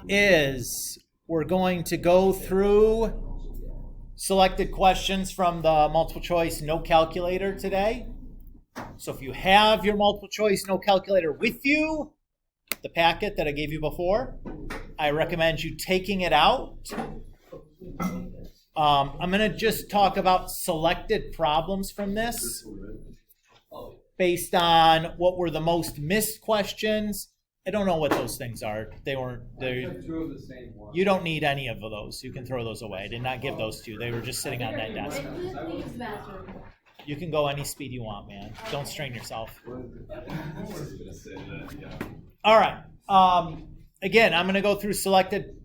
is we're going to go through selected questions from the multiple choice no calculator today. So if you have your multiple choice no calculator with you, the packet that I gave you before, I recommend you taking it out. I'm going to just talk about selected problems from this based on what were the most missed questions. I don't know what those things are. You don't need any of those. You can throw those away. I did not give those to you. They were just sitting on that desk. You can go any speed you want, man. Don't strain yourself. All right. Again, I'm going to go through selected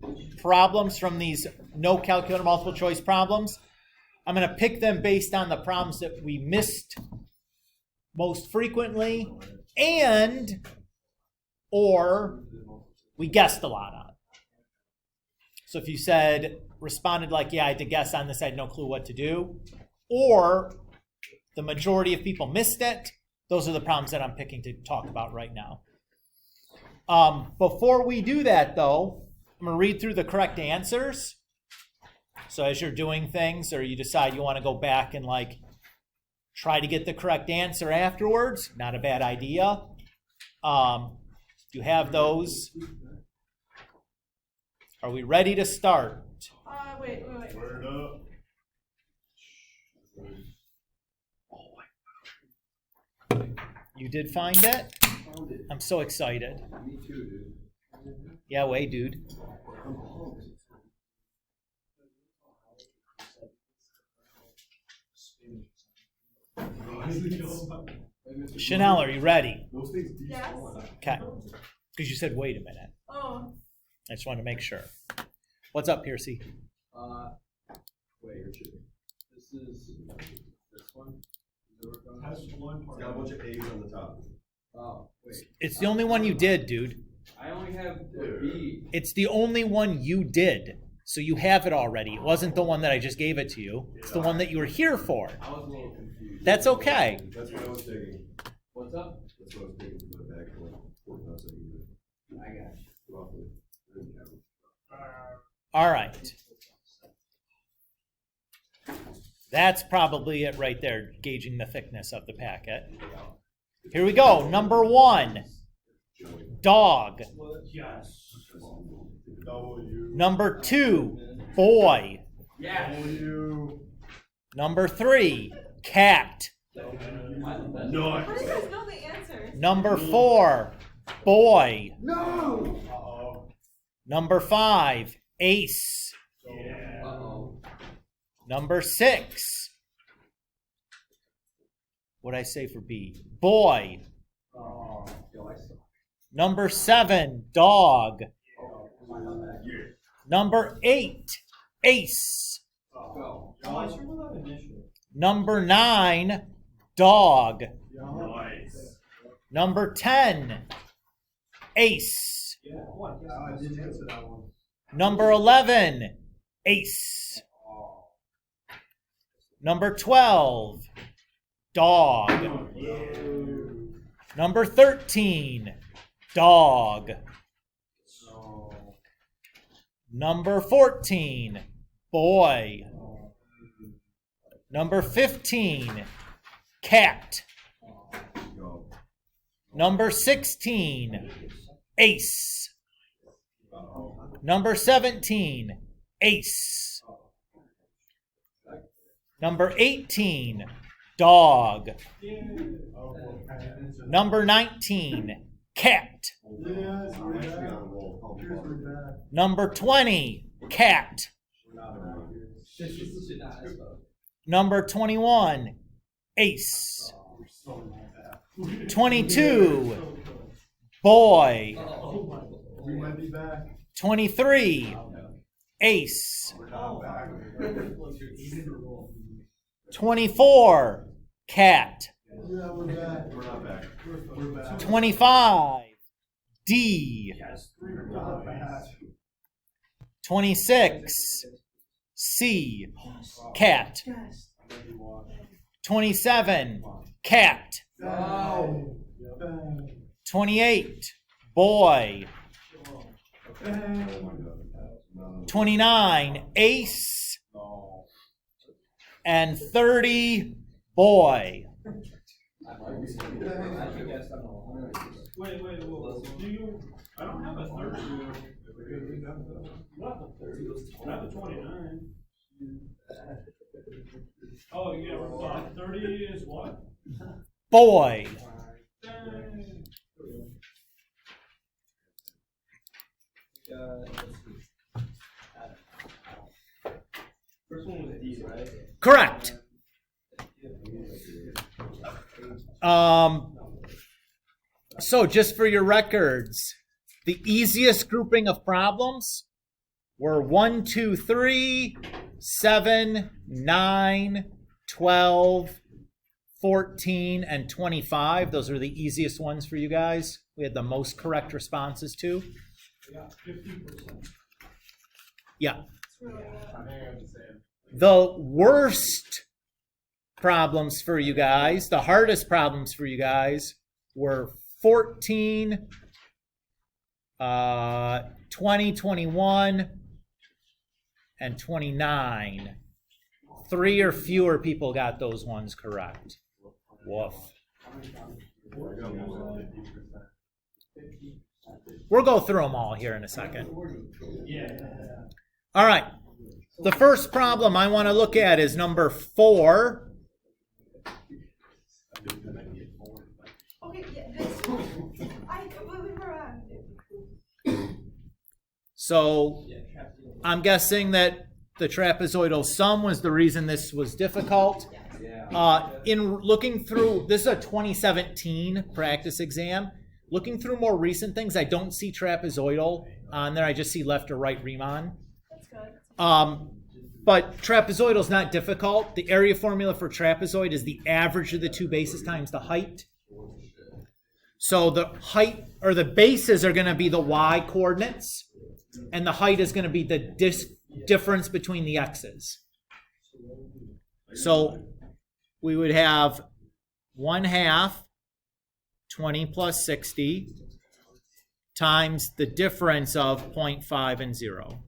problems from these no calculator multiple choice problems. I'm going to pick them based on the problems that we missed most frequently and or we guessed a lot on. So if you responded like, yeah, I had to guess on this, I had no clue what to do, or the majority of people missed it, those are the problems that I'm picking to talk about right now. Before we do that, though, I'm going to read through the correct answers. So as you're doing things or you decide you want to go back and try to get the correct answer afterwards, not a bad idea. You have those. Are we ready to start? Wait. Word up. You did find it? I'm so excited. Me too, dude. Yeah, wait, dude. Chanel, are you ready? Yes. Okay. Because you said, wait a minute. Oh. I just wanted to make sure. What's up, Piercy? Wait, this is this one. Has one part. It's got a bunch of A's on the top. Oh, wait. It's the only one you did, dude. I only have a B. It's the only one you did. So you have it already. It wasn't the one that I just gave it to you. It's the one that you were here for. I was a little confused. That's okay. That's what I was thinking. What's up? That's what I was thinking for my bag for I got you. Roughly. All right. That's probably it right there, gauging the thickness of the packet. Here we go. Number 1, dog. Yes. Number 2, boy. Yes. Number 3, cat. How do you guys know the answers? Number 4, boy. No. Number 5, ace. Number 6, what'd I say for B? Boy. Number 7, dog. Number 8, ace. Number 9, dog. Number 10, ace. Number 11, ace. Number 12, dog. Number 13, dog. Number 14, boy. Number 15, cat. Number 16, ace. Number 17, ace. Number 18, dog. Number 19, cat. Number 20, cat. Number 21, ace. 22, boy. 23, ace. 24, cat. 25, D. 26, C, cat. 27, cat. 28, boy. 29, ace, and 30, boy. Wait, do you, I don't have a 30. Not the 30, not the 29. Oh, yeah, 30 is what? Boy. First one was D, right? Correct. So just for your records, the easiest grouping of problems were 1, 2, 3, 7, 9, 12, 14, and 25. Those are the easiest ones for you guys. We had the most correct responses to. Yeah, 50%. Yeah. Really The worst problems for you guys, the hardest problems for you guys were 14, 20, 21, and 29. 3 or fewer people got those ones correct. Woof. We'll go through them all here in a second. All right. The first problem I want to look at is number 4. Okay, yeah, this I completely forgot. So I'm guessing that the trapezoidal sum was the reason this was difficult. In looking through, this is a 2017 practice exam. Looking through more recent things, I don't see trapezoidal on there. I just see left or right Riemann. That's good. But trapezoidal is not difficult. The area formula for trapezoid is the average of the two bases times the height. So the height or the bases are going to be the y coordinates, and the height is going to be the difference between the x's. So we would have 1/2 20 plus 60 times the difference of 0.5 and 0.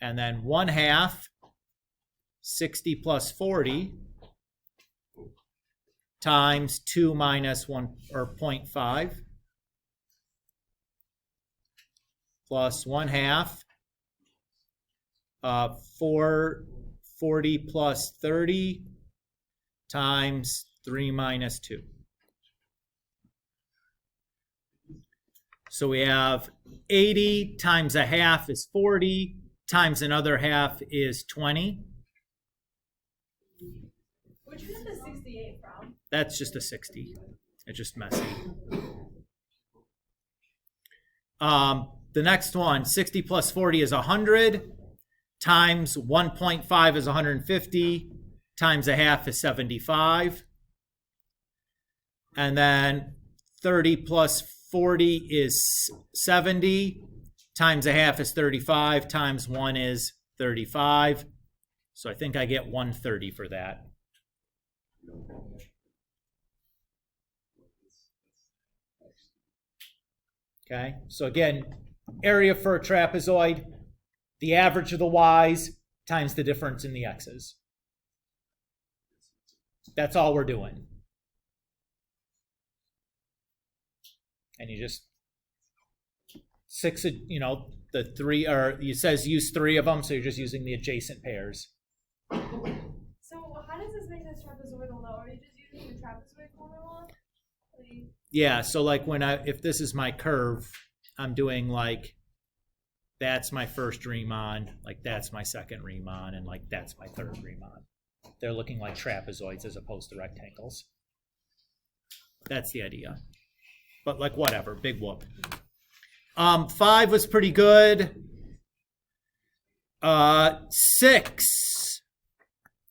And then 1/2 60 plus 40 times 2 minus 1 or 0.5 plus 1/2 440 plus 30 times 3 minus 2. So we have 80 times 1/2 is 40 times another 1/2 is 20. Where'd you get the 68 from? That's just a 60. It's just messy. The next one, 60 plus 40 is 100, times 1.5 is 150, times 1/2 is 75. And then 30 plus 40 is 70, times 1/2 is 35, times 1 is 35. So I think I get 130 for that. Okay, so again, area for a trapezoid, the average of the y's times the difference in the x's. That's all we're doing. And you just the 3 or it says use 3 of them, so you're just using the adjacent pairs. So how does this make this trapezoidal though? Are you just using the trapezoid formula? Yeah, so like if this is my curve, I'm doing like that's my first Riemann, like that's my second Riemann, and like that's my third Riemann. They're looking like trapezoids as opposed to rectangles. That's the idea. But like whatever, big whoop. 5 was pretty good. 6,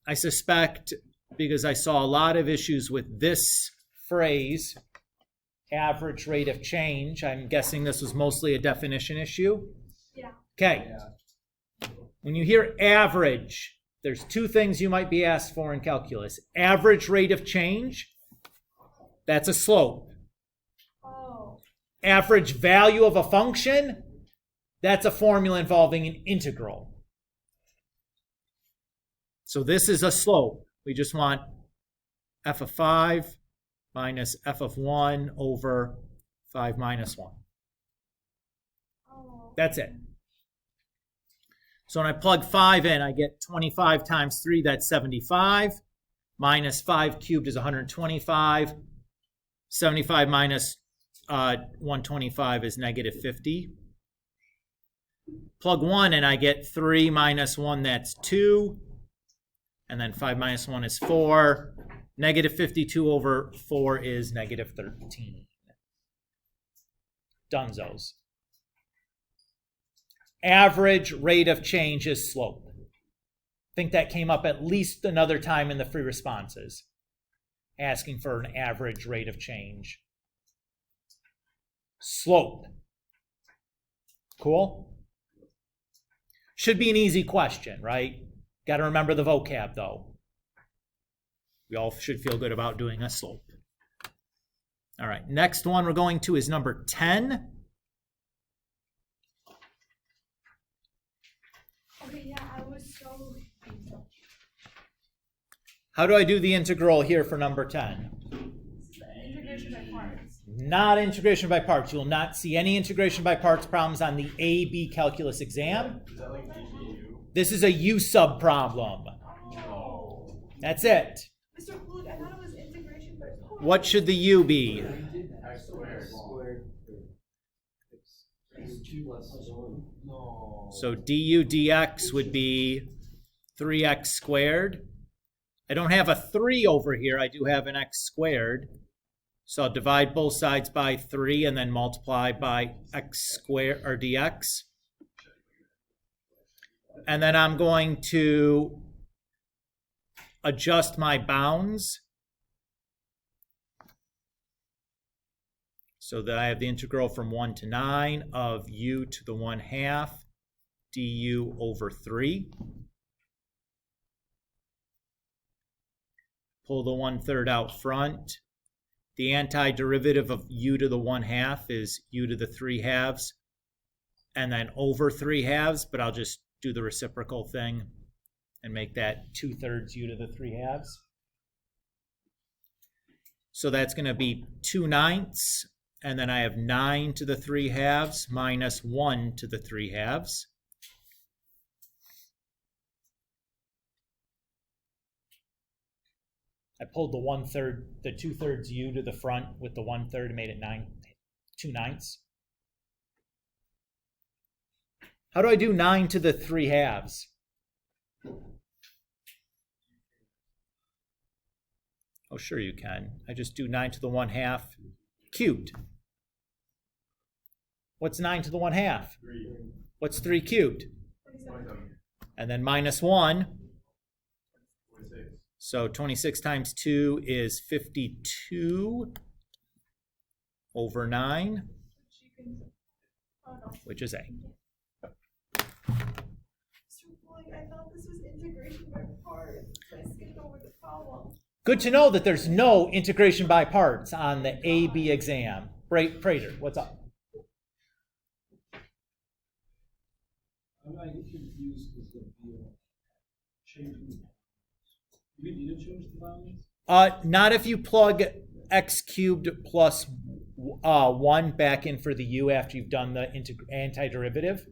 I suspect, because I saw a lot of issues with this phrase, average rate of change. I'm guessing this was mostly a definition issue. Yeah. Okay. When you hear average, there's 2 things you might be asked for in calculus. Average rate of change, that's a slope. Oh. Average value of a function, That's a formula involving an integral. So this is a slope. We just want f of 5 minus f of 1 over 5 minus 1. Oh. That's it. So when I plug 5 in, I get 25 times 3, that's 75. Minus 5 cubed is 125. 75 minus 125 is negative 50. Plug 1 and I get 3 minus 1, that's 2. And then 5 minus 1 is 4. Negative 52 over 4 is negative 13. Dunzos. Average rate of change is slope. I think that came up at least another time in the free responses, asking for an average rate of change. Slope. Cool? Should be an easy question, right? Got to remember the vocab, though. We all should feel good about doing a slope. All right, next one we're going to is number 10. Okay, yeah, I was so. How do I do the integral here for number 10? This is the integration by parts. Not integration by parts. You will not see any integration by parts problems on the AB calculus exam. Is that like GPU? This is a U sub problem. Oh. That's it. Mr. Klug, I thought it was integration by parts. What should the U be? X squared. No. So du dx would be 3x squared. I don't have a 3 over here. I do have an x squared. So I'll divide both sides by 3 and then multiply by x squared or dx. And then I'm going to adjust my bounds so that I have the integral from 1 to 9 of u to the 1/2 du over 3. Pull the 1/3 out front. The antiderivative of u to the 1/2 is u to the 3/2 and then over 3/2, but I'll just do the reciprocal thing and make that 2/3 u to the 3/2. So that's going to be 2/9, and then I have 9 to the 3/2 minus 1 to the 3/2. I pulled the 1/3, the 2/3 u to the front with the 1/3 and made it 2/9. How do I do 9 to the 3/2? Oh, sure you can. I just do 9 to the 1/2 cubed. What's 9 to the 1/2? 3. What's 3 cubed? 27. And then minus 1. 26. So 26 times 2 is 52 over 9, which is A. Mr. Klug, I thought this was integration by parts. I skipped over the problem. Good to know that there's no integration by parts on the AB exam. Prater, what's up? I get confused with the changing. Do we need to change the bounds? Not if you plug x cubed plus 1 back in for the u after you've done the antiderivative.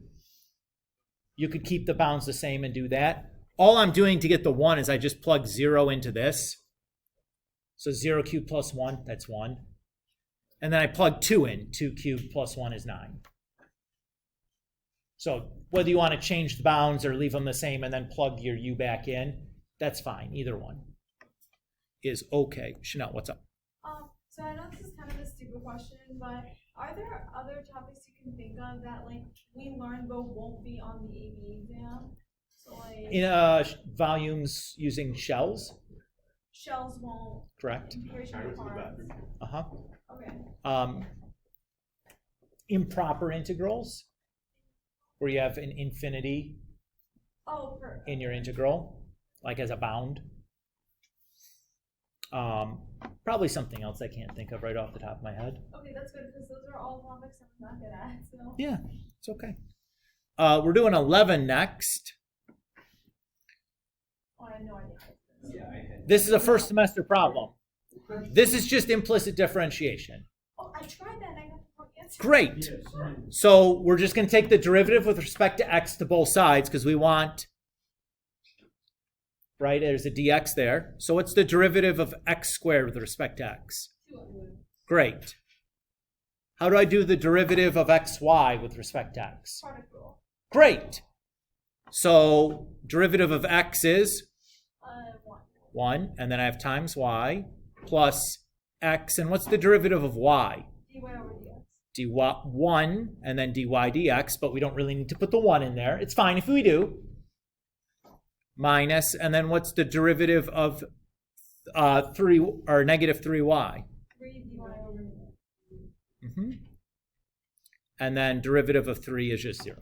You could keep the bounds the same and do that. All I'm doing to get the 1 is I just plug 0 into this. So 0 cubed plus 1, that's 1. And then I plug 2 in. 2 cubed plus 1 is 9. So whether you want to change the bounds or leave them the same and then plug your u back in, that's fine. Either one is okay. Chanel, what's up? So I know this is kind of a stupid question, but are there other topics you can think of that like we learned but won't be on the AB exam? So like In volumes using shells, shells won't. correct? Integration I by went to the parts. bathroom. Okay. Improper integrals, where you have an infinity Oh, for in your integral, like as a bound. Probably something else I can't think of right off the top of my head. okay, that's good because those are all topics I'm not good at. So Yeah, it's okay. We're doing 11 next. Oh, I had no idea. Yeah, I had. This is a first semester problem. This is just implicit differentiation. Oh, I tried that. I got the wrong answer. Great. So we're just going to take the derivative with respect to x to both sides because we want, right, there's a dx there. So what's the derivative of x squared with respect to x? Great. How do I do the derivative of xy with respect to x? Product rule. Great. So derivative of x is 1. 1, and then I have times y plus x. And what's the derivative of y? dy over dx. dy 1 and then dy dx, but we don't really need to put the 1 in there. It's fine if we do. Minus, and then what's the derivative of 3 or negative 3y? 3 dy over dx. And then derivative of 3 is just 0.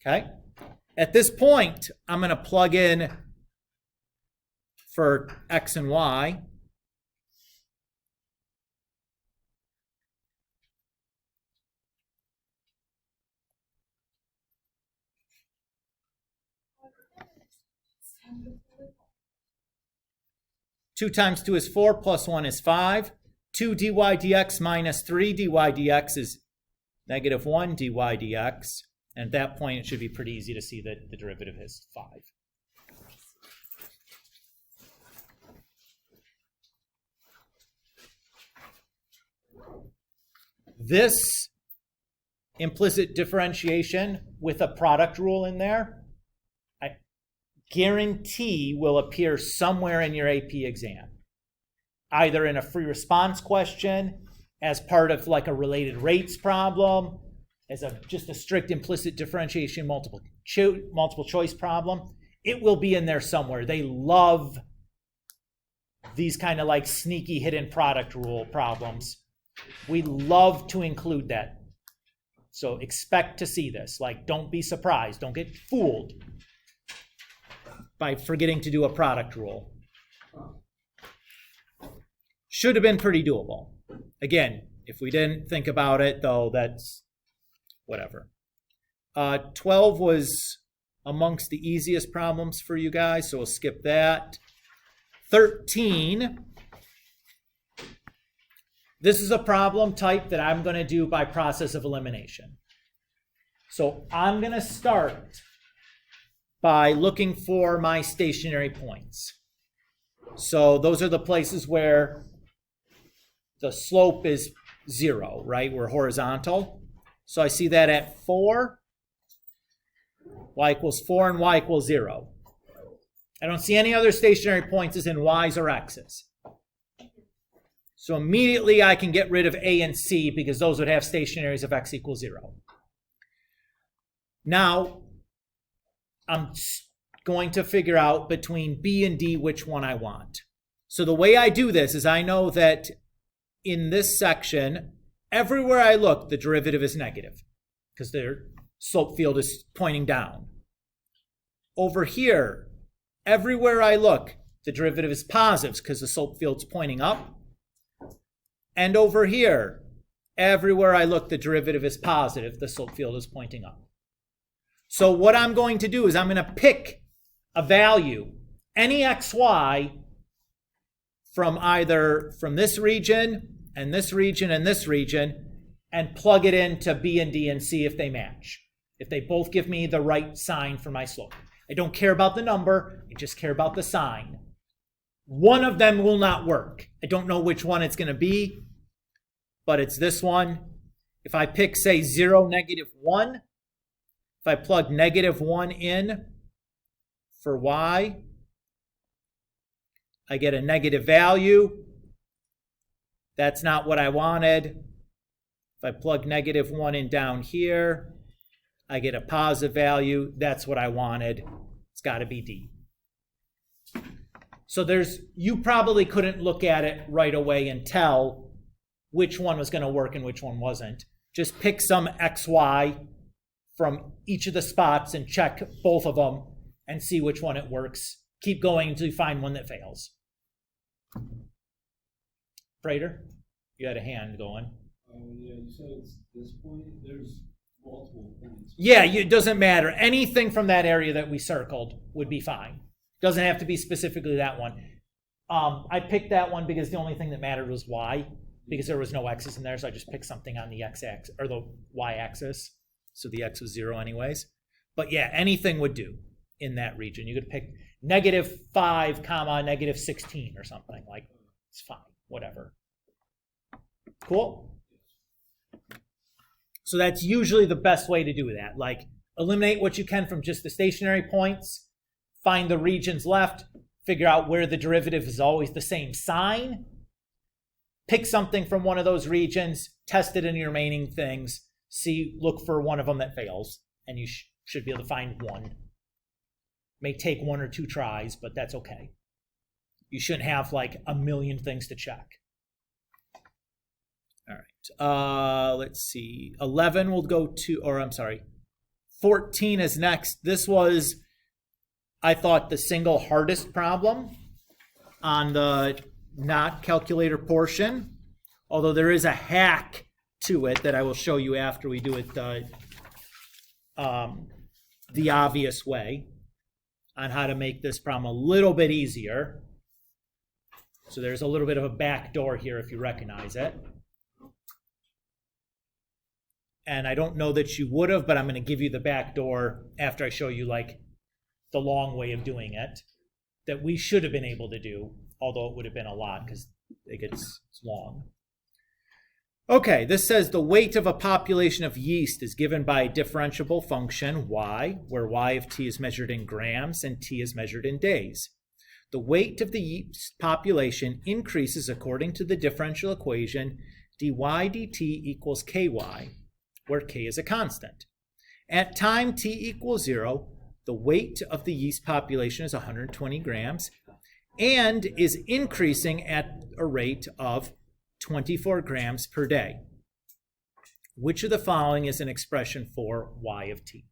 Okay? At this point, I'm going to plug in for x and y. Two times 2 is 4, plus 1 is 5. 2 dy dx minus 3 dy dx is negative 1 dy dx. And at that point, it should be pretty easy to see that the derivative is 5. This implicit differentiation with a product rule in there, I guarantee will appear somewhere in your AP exam. Either in a free response question, as part of like a related rates problem, as just a strict implicit differentiation multiple choice problem. It will be in there somewhere. They love these kind of like sneaky hidden product rule problems. We love to include that. So expect to see this. Like, don't be surprised. Don't get fooled by forgetting to do a product rule. Should have been pretty doable. Again, if we didn't think about it, though, that's whatever. 12 was amongst the easiest problems for you guys, so we'll skip that. 13. This is a problem type that I'm going to do by process of elimination. So I'm going to start by looking for my stationary points. So those are the places where the slope is 0, right? We're horizontal. So I see that at 4, y equals 4, and y equals 0. I don't see any other stationary points as in y's or x's. So immediately I can get rid of a and c because those would have stationaries of x equals 0. Now, I'm going to figure out between b and d which one I want. So the way I do this is I know that in this section, everywhere I look, the derivative is negative because their slope field is pointing down. Over here, everywhere I look, the derivative is positive because the slope field's pointing up. And over here, everywhere I look, the derivative is positive. The slope field is pointing up. So what I'm going to do is I'm going to pick a value, any xy, from either from this region and this region and this region, and plug it into b and d and see if they match. If they both give me the right sign for my slope. I don't care about the number, I just care about the sign. One of them will not work. I don't know which one it's going to be, but it's this one. If I pick, say, 0, -1, if I plug -1 in for y, I get a negative value. That's not what I wanted. If I plug -1 in down here, I get a positive value. That's what I wanted. It's got to be D. So you probably couldn't look at it right away and tell which one was going to work and which one wasn't. Just pick some xy from each of the spots and check both of them and see which one it works. Keep going until you find one that fails. Prater, you had a hand going. Yeah, you said it's this point. There's multiple points. Yeah, it doesn't matter. Anything from that area that we circled would be fine. Doesn't have to be specifically that one. I picked that one because the only thing that mattered was y, because there was no x's in there, so I just picked something on the x-axis or the y-axis. So the x was 0 anyways. But yeah, anything would do in that region. You could pick -5, comma, -16 or something. Like, it's fine, whatever. Cool? So that's usually the best way to do that. Like, eliminate what you can from just the stationary points, find the regions left, figure out where the derivative is always the same sign, pick something from one of those regions, test it in your remaining things, look for one of them that fails, and you should be able to find one. May take 1 or 2 tries, but that's okay. You shouldn't have like a million things to check. All right, let's see. 11 will go to, or I'm sorry, 14 is next. This was, I thought, the single hardest problem on the not calculator portion, although there is a hack to it that I will show you after we do it the obvious way on how to make this problem a little bit easier. So there's a little bit of a back door here if you recognize it. And I don't know that you would have, but I'm going to give you the back door after I show you like the long way of doing it that we should have been able to do, although it would have been a lot because it gets long. Okay, this says the weight of a population of yeast is given by a differentiable function y, where y of t is measured in grams and t is measured in days. The weight of the yeast population increases according to the differential equation dy dt equals ky, where k is a constant. At time t equals 0, the weight of the yeast population is 120 grams and is increasing at a rate of 24 grams per day. Which of the following is an expression for y of t?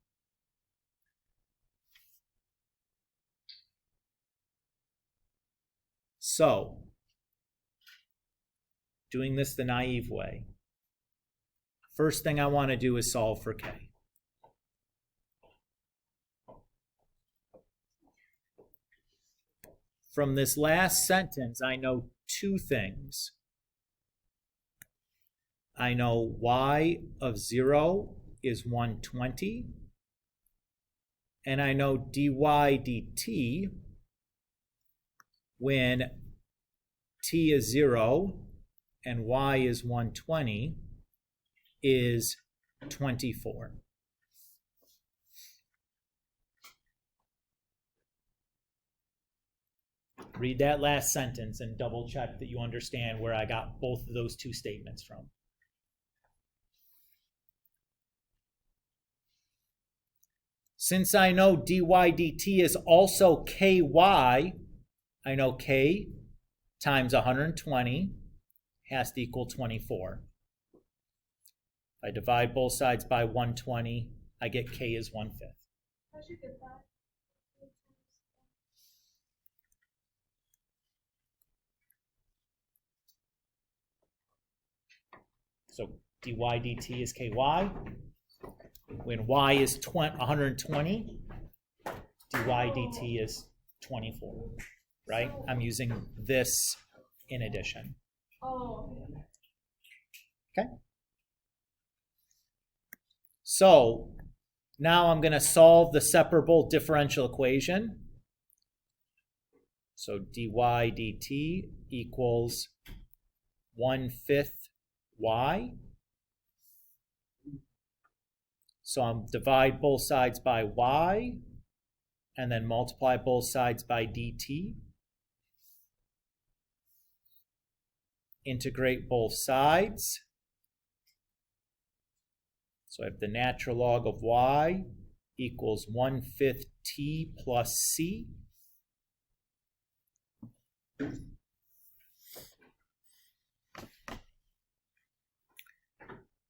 So, doing this the naive way, first thing I want to do is solve for k. From this last sentence, I know 2 things. I know y of 0 is 120, and I know dy dt, when t is 0 and y is 120, is 24. Read that last sentence and double check that you understand where I got both of those 2 statements from. Since I know dy dt is also ky, I know k times 120 has to equal 24. If I divide both sides by 120, I get k is 1/5. How'd you get that? So dy dt is ky. When y is 120, dy dt is 24, right? I'm using this in addition. Oh, okay. Okay? So now I'm going to solve the separable differential equation. So dy dt equals 1/5 y. So I'll divide both sides by y and then multiply both sides by dt. Integrate both sides. So I have the natural log of y equals 1/5 t plus c.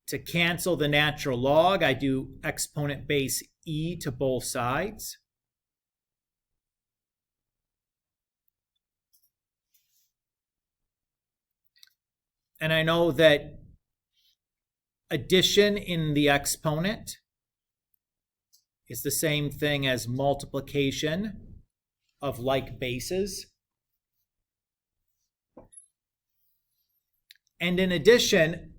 To cancel the natural log, I do exponent base e to both sides. And I know that addition in the exponent is the same thing as multiplication of like bases. And in addition,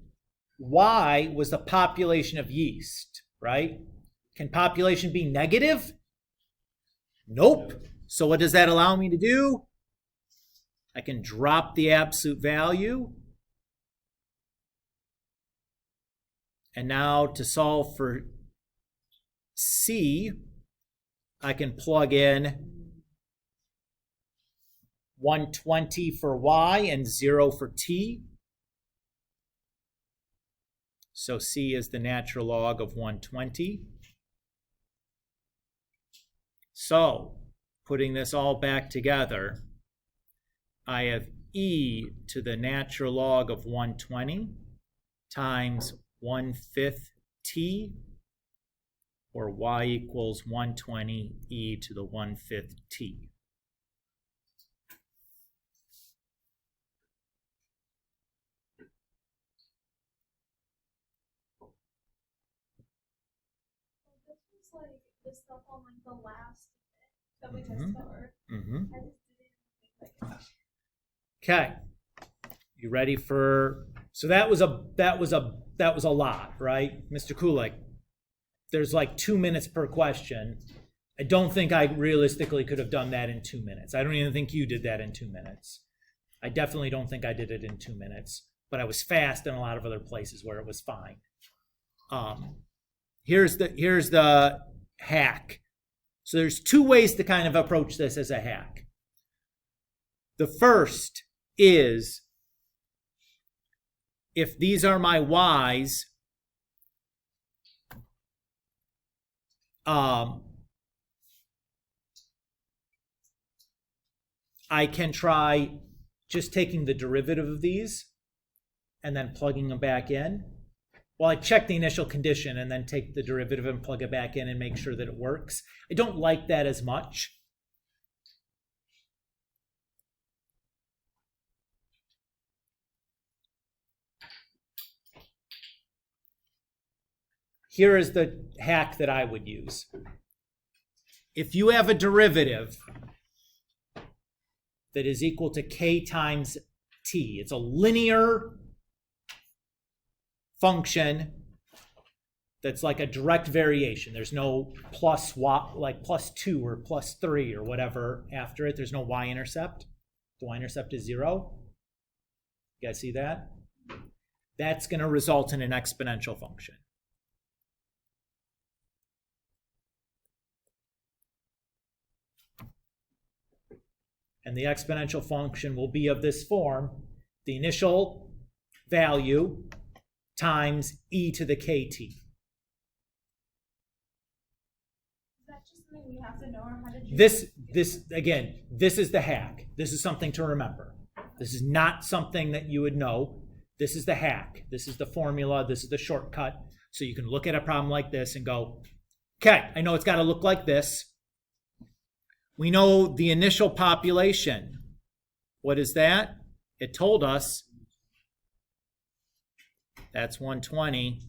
y was the population of yeast, right? Can population be negative? Nope. So what does that allow me to do? I can drop the absolute value. And now to solve for C, I can plug in 120 for y and 0 for t. So C is the natural log of 120. So, putting this all back together, I have e to the natural log of 120 times 1/5 t, or y equals 120 e to the 1/5 t. This was like the stuff on like the last bit that we just covered. I just didn't think like Okay. You ready for, so that was a lot, right? Mr. Kulik, there's like 2 minutes per question. I don't think I realistically could have done that in 2 minutes. I don't even think you did that in 2 minutes. I definitely don't think I did it in 2 minutes, but I was fast in a lot of other places where it was fine. Here's the hack. So there's 2 ways to kind of approach this as a hack. The first is, if these are my y's, I can try just taking the derivative of these and then plugging them back in. Well, I check the initial condition and then take the derivative and plug it back in and make sure that it works. I don't like that as much. Here is the hack that I would use. If you have a derivative that is equal to k times t, it's a linear function that's like a direct variation. There's no plus y, like plus 2 or plus 3 or whatever after it. There's no y-intercept. The y-intercept is 0. You guys see that? That's going to result in an exponential function. And the exponential function will be of this form: the initial value times e to the kt. Is that just something we have to know, or how did you? This is the hack. This is something to remember. This is not something that you would know. This is the hack. This is the formula. This is the shortcut. So you can look at a problem like this and go, okay, I know it's got to look like this. We know the initial population. What is that? It told us that's 120.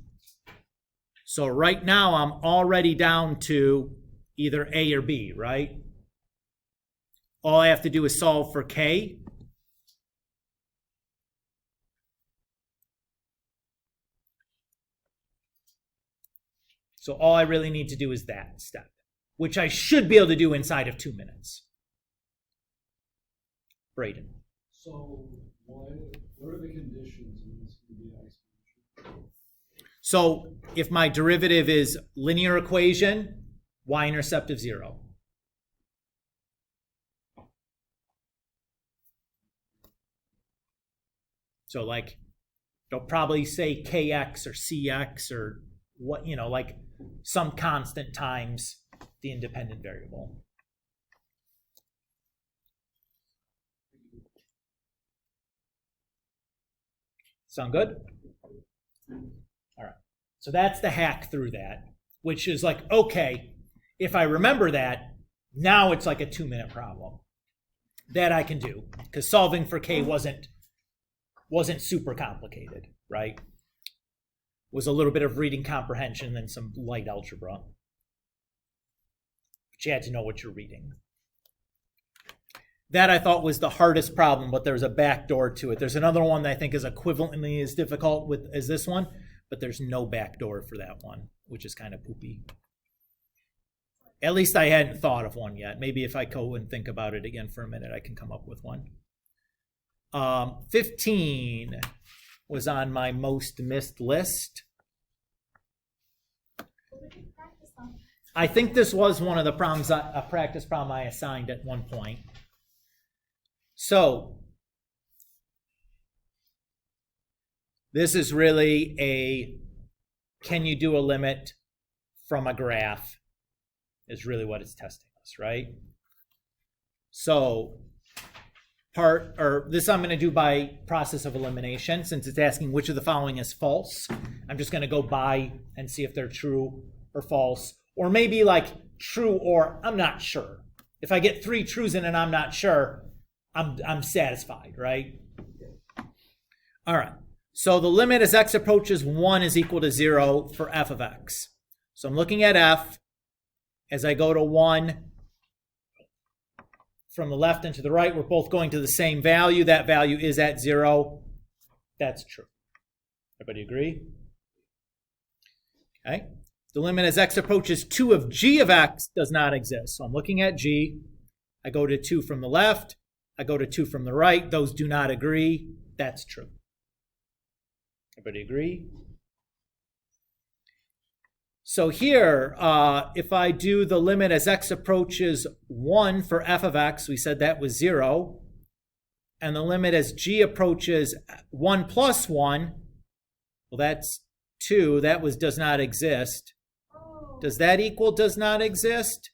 So right now I'm already down to either A or B, right? All I have to do is solve for K. So all I really need to do is that step, which I should be able to do inside of 2 minutes. Braden. So what are the conditions in this to be exponential? So if my derivative is linear equation, y-intercept of 0. So like, they'll probably say kx or cx or what, like some constant times the independent variable. Sound good? All right. So that's the hack through that, which is like, okay, if I remember that, now it's like a 2-minute problem that I can do, because solving for k wasn't super complicated, right? was a little bit of reading comprehension and some light algebra. But you had to know what you're reading. That I thought was the hardest problem, but there's a backdoor to it. There's another one that I think is equivalently as difficult as this one, but there's no backdoor for that one, which is kind of poopy. At least I hadn't thought of one yet. Maybe if I go and think about it again for a minute, I can come up with one. 15 was on my most missed list. I think this was one of the problems, a practice problem I assigned at one point. So, this is really a, can you do a limit from a graph is really what it's testing us, right? So, this I'm going to do by process of elimination. Since it's asking which of the following is false, I'm just going to go by and see if they're true or false. Or maybe like true or I'm not sure. If I get 3 trues in and I'm not sure, I'm satisfied, right? All right. So the limit as x approaches 1 is equal to 0 for f of x. So I'm looking at f. As I go to 1, from the left and to the right, we're both going to the same value. That value is at 0. That's true. Everybody agree? Okay. The limit as x approaches 2 of g of x does not exist. So I'm looking at g. I go to 2 from the left. I go to 2 from the right. Those do not agree. That's true. Everybody agree? So here, if I do the limit as x approaches 1 for f of x, we said that was 0. And the limit as g approaches 1 plus 1, well, that's 2. That does not exist. Does that equal does not exist?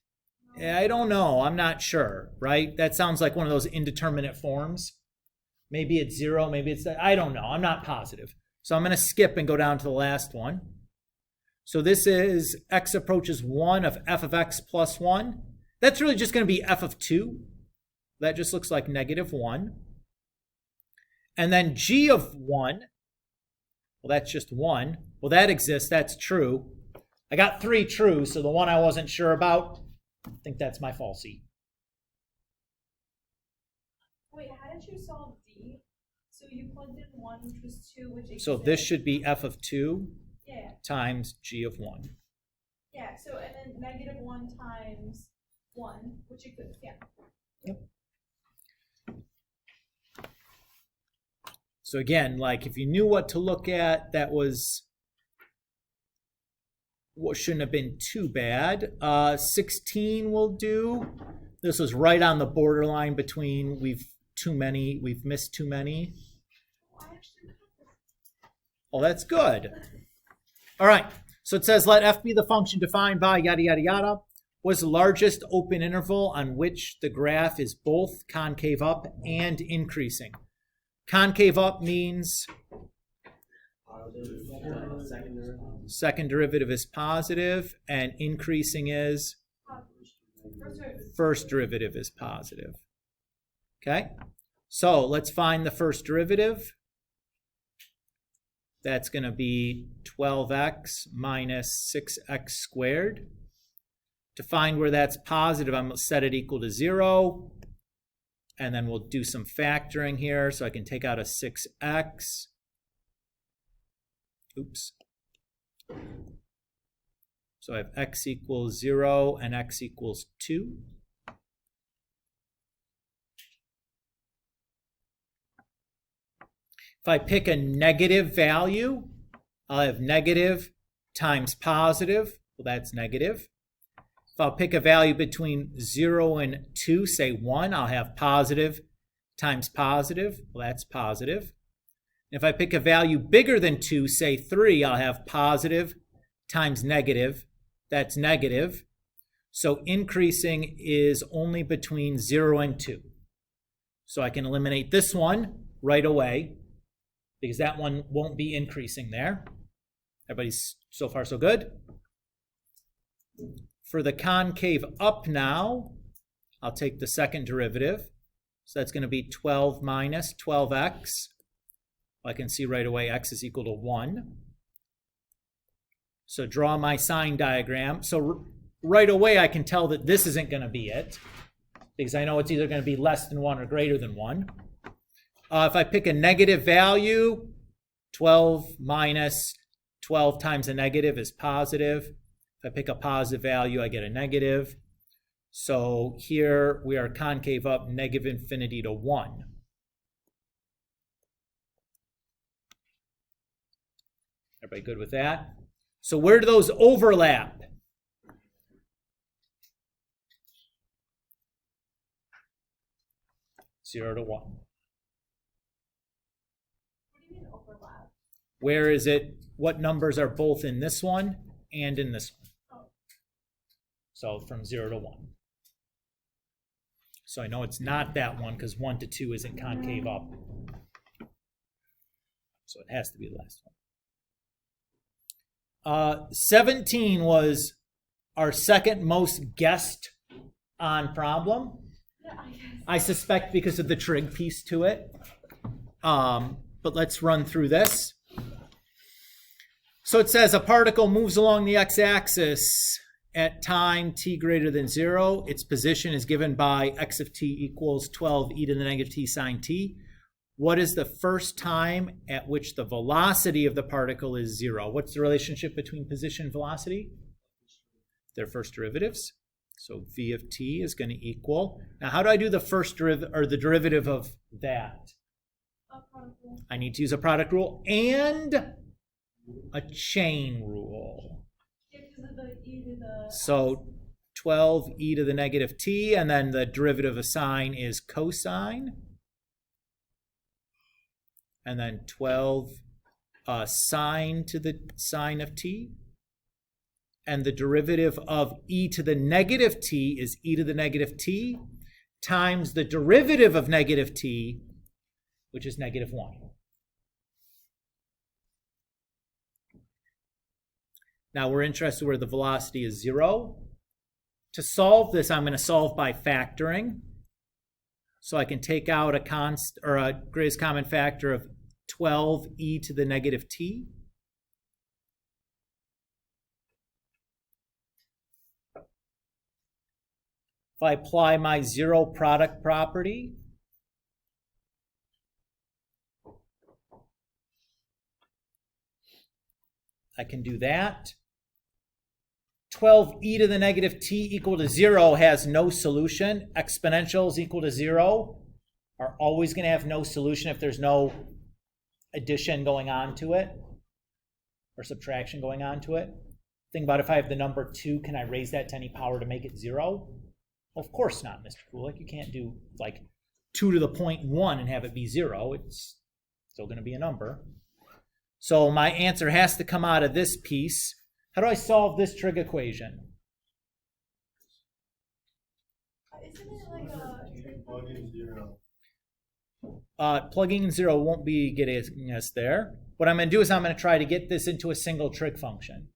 I don't know. I'm not sure, right? That sounds like one of those indeterminate forms. Maybe it's 0, maybe it's, I don't know. I'm not positive. So I'm going to skip and go down to the last one. So this is x approaches 1 of f of x plus 1. That's really just going to be f of 2. That just looks like negative 1. And then g of 1, well, that's just 1. Well, that exists. That's true. I got 3 trues, so the one I wasn't sure about, I think that's my falsie. Wait, how did you solve D? So you plugged in 1, which was 2, which exists. So this should be f of 2 times g of 1. Yeah, so and then negative 1 times 1, which exists, Yep. So again, like if you knew what to look at, that was what shouldn't have been too bad. 16 will do. This was right on the borderline between we've missed too many. Oh, that's good. All right. So it says let f be the function defined by yada yada yada. What is the largest open interval on which the graph is both concave up and increasing? Concave up means second derivative is positive, and increasing is first derivative is positive. Okay, so let's find the first derivative. That's going to be 12x minus 6x squared. To find where that's positive, I'm going to set it equal to 0. And then we'll do some factoring here. So I can take out a 6x. Oops. So I have x equals 0 and x equals 2. If I pick a negative value, I'll have negative times positive. Well, that's negative. If I'll pick a value between 0 and 2, say 1, I'll have positive times positive. Well, that's positive. And if I pick a value bigger than 2, say 3, I'll have positive times negative. That's negative. So increasing is only between 0 and 2. So I can eliminate this one right away, because that one won't be increasing there. Everybody's so far so good? For the concave up now, I'll take the second derivative. So that's going to be 12 minus 12x. I can see right away x is equal to 1. So draw my sign diagram. So right away I can tell that this isn't going to be it, because I know it's either going to be less than 1 or greater than 1. If I pick a negative value, 12 minus 12 times a negative is positive. If I pick a positive value, I get a negative. So here we are concave up negative infinity to 1. Everybody good with that? So where do those overlap? Zero to 1. What do you mean overlap? Where is it? What numbers are both in this one and in this one? Oh. So from 0 to 1. So I know it's not that one because 1 to 2 isn't concave up. So it has to be the last one. 17 was our second most guessed on problem. Yeah, I guess. I suspect because of the trig piece to it. But let's run through this. So it says a particle moves along the x-axis at time t greater than 0. Its position is given by x of t equals 12 e to the negative t sine t. What is the first time at which the velocity of the particle is 0? What's the relationship between position and velocity? Their first derivatives. So v of t is going to equal. Now, how do I do the first derivative or the derivative of that? Product rule. I need to use a product rule and a chain rule. Yeah, because of the e to the. So 12 e to the negative t, and then the derivative of sine is cosine. And then 12 sine to the sine of t. And the derivative of e to the negative t is e to the negative t times the derivative of negative t, which is negative 1. Now we're interested where the velocity is 0. To solve this, I'm going to solve by factoring. So I can take out a greatest common factor of 12 e to the negative t. If I apply my zero product property, I can do that. 12 e to the negative t equal to 0 has no solution. Exponentials equal to 0 are always going to have no solution if there's no addition going on to it or subtraction going on to it. Think about if I have the number 2, can I raise that to any power to make it 0? Well, of course not, Mr. Kulik. You can't do like 2 to the point 1 and have it be 0. It's still going to be a number. So my answer has to come out of this piece. How do I solve this trig equation? Isn't it like a. Plug in 0. Plugging in 0 won't be getting us there. What I'm going to do is I'm going to try to get this into a single trig function.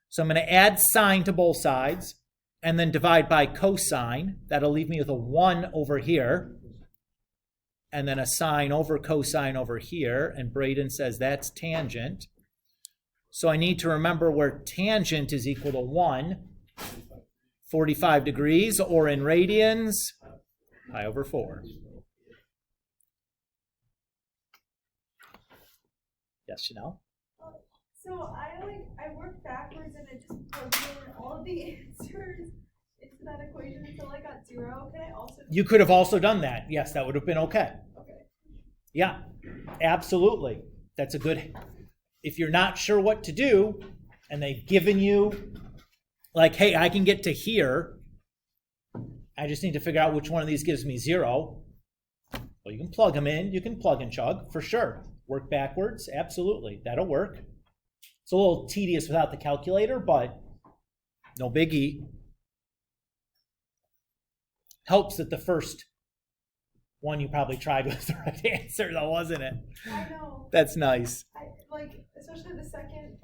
So I'm going to add sine to both sides and then divide by cosine. That'll leave me with a 1 over here. And then a sine over cosine over here. And Braden says that's tangent. So I need to remember where tangent is equal to 1. 45 degrees, or in radians, pi over 4. Yes, Chanel? So I worked backwards and I just plugged in all of the answers into that equation until I got 0. Can I also? You could have also done that. Yes, that would have been okay. Okay. Yeah, absolutely. That's a good. If you're not sure what to do, and they've given you, like, hey, I can get to here. I just need to figure out which one of these gives me 0. Well, you can plug them in. You can plug and chug for sure. Work backwards. Absolutely. That'll work. It's a little tedious without the calculator, but no biggie. Helps that the first one you probably tried was the right answer, though, wasn't it? I know. That's nice. Especially the second.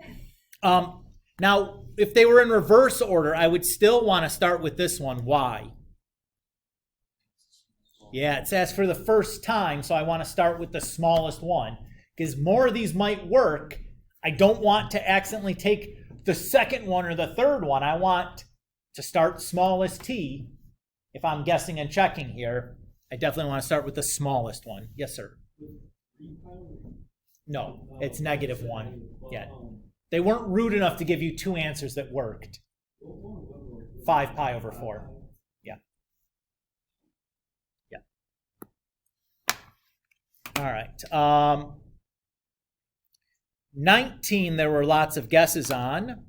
Now, if they were in reverse order, I would still want to start with this one. Why? Yeah, it says for the first time, so I want to start with the smallest one. Because more of these might work. I don't want to accidentally take the second one or the third one, I want to start smallest t. If I'm guessing and checking here, I definitely want to start with the smallest one. Yes, sir. No, it's -1. Yeah. They weren't rude enough to give you two answers that worked. 5 pi over 4. Yeah. Yeah. All right. 19, there were lots of guesses on,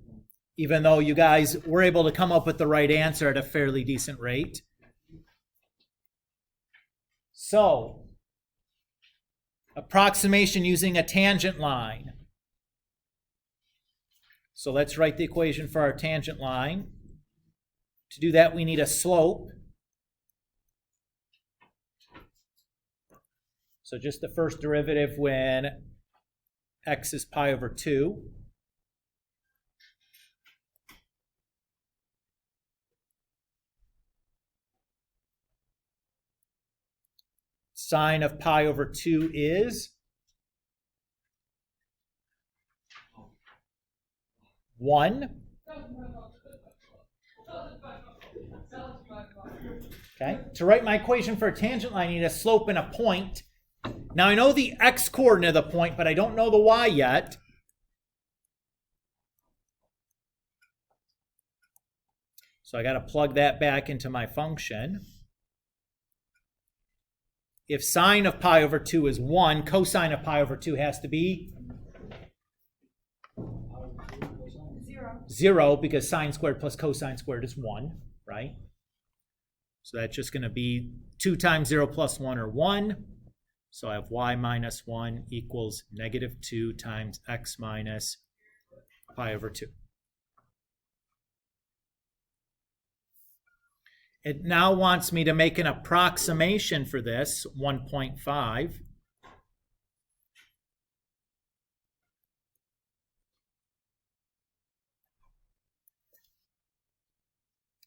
even though you guys were able to come up with the right answer at a fairly decent rate. So, approximation using a tangent line. So let's write the equation for our tangent line. To do that, we need a slope. So just the first derivative when x is pi over 2. Sine of pi over 2 is 1. Okay. To write my equation for a tangent line, I need a slope and a point. Now I know the x-coordinate of the point, but I don't know the y yet. So I got to plug that back into my function. If sine of pi over 2 is 1, cosine of pi over 2 has to be 0, because sine squared plus cosine squared is 1, right? So that's just going to be 2 times 0 plus 1 or 1. So I have y minus 1 equals -2 times x minus pi over 2. It now wants me to make an approximation for this, 1.5.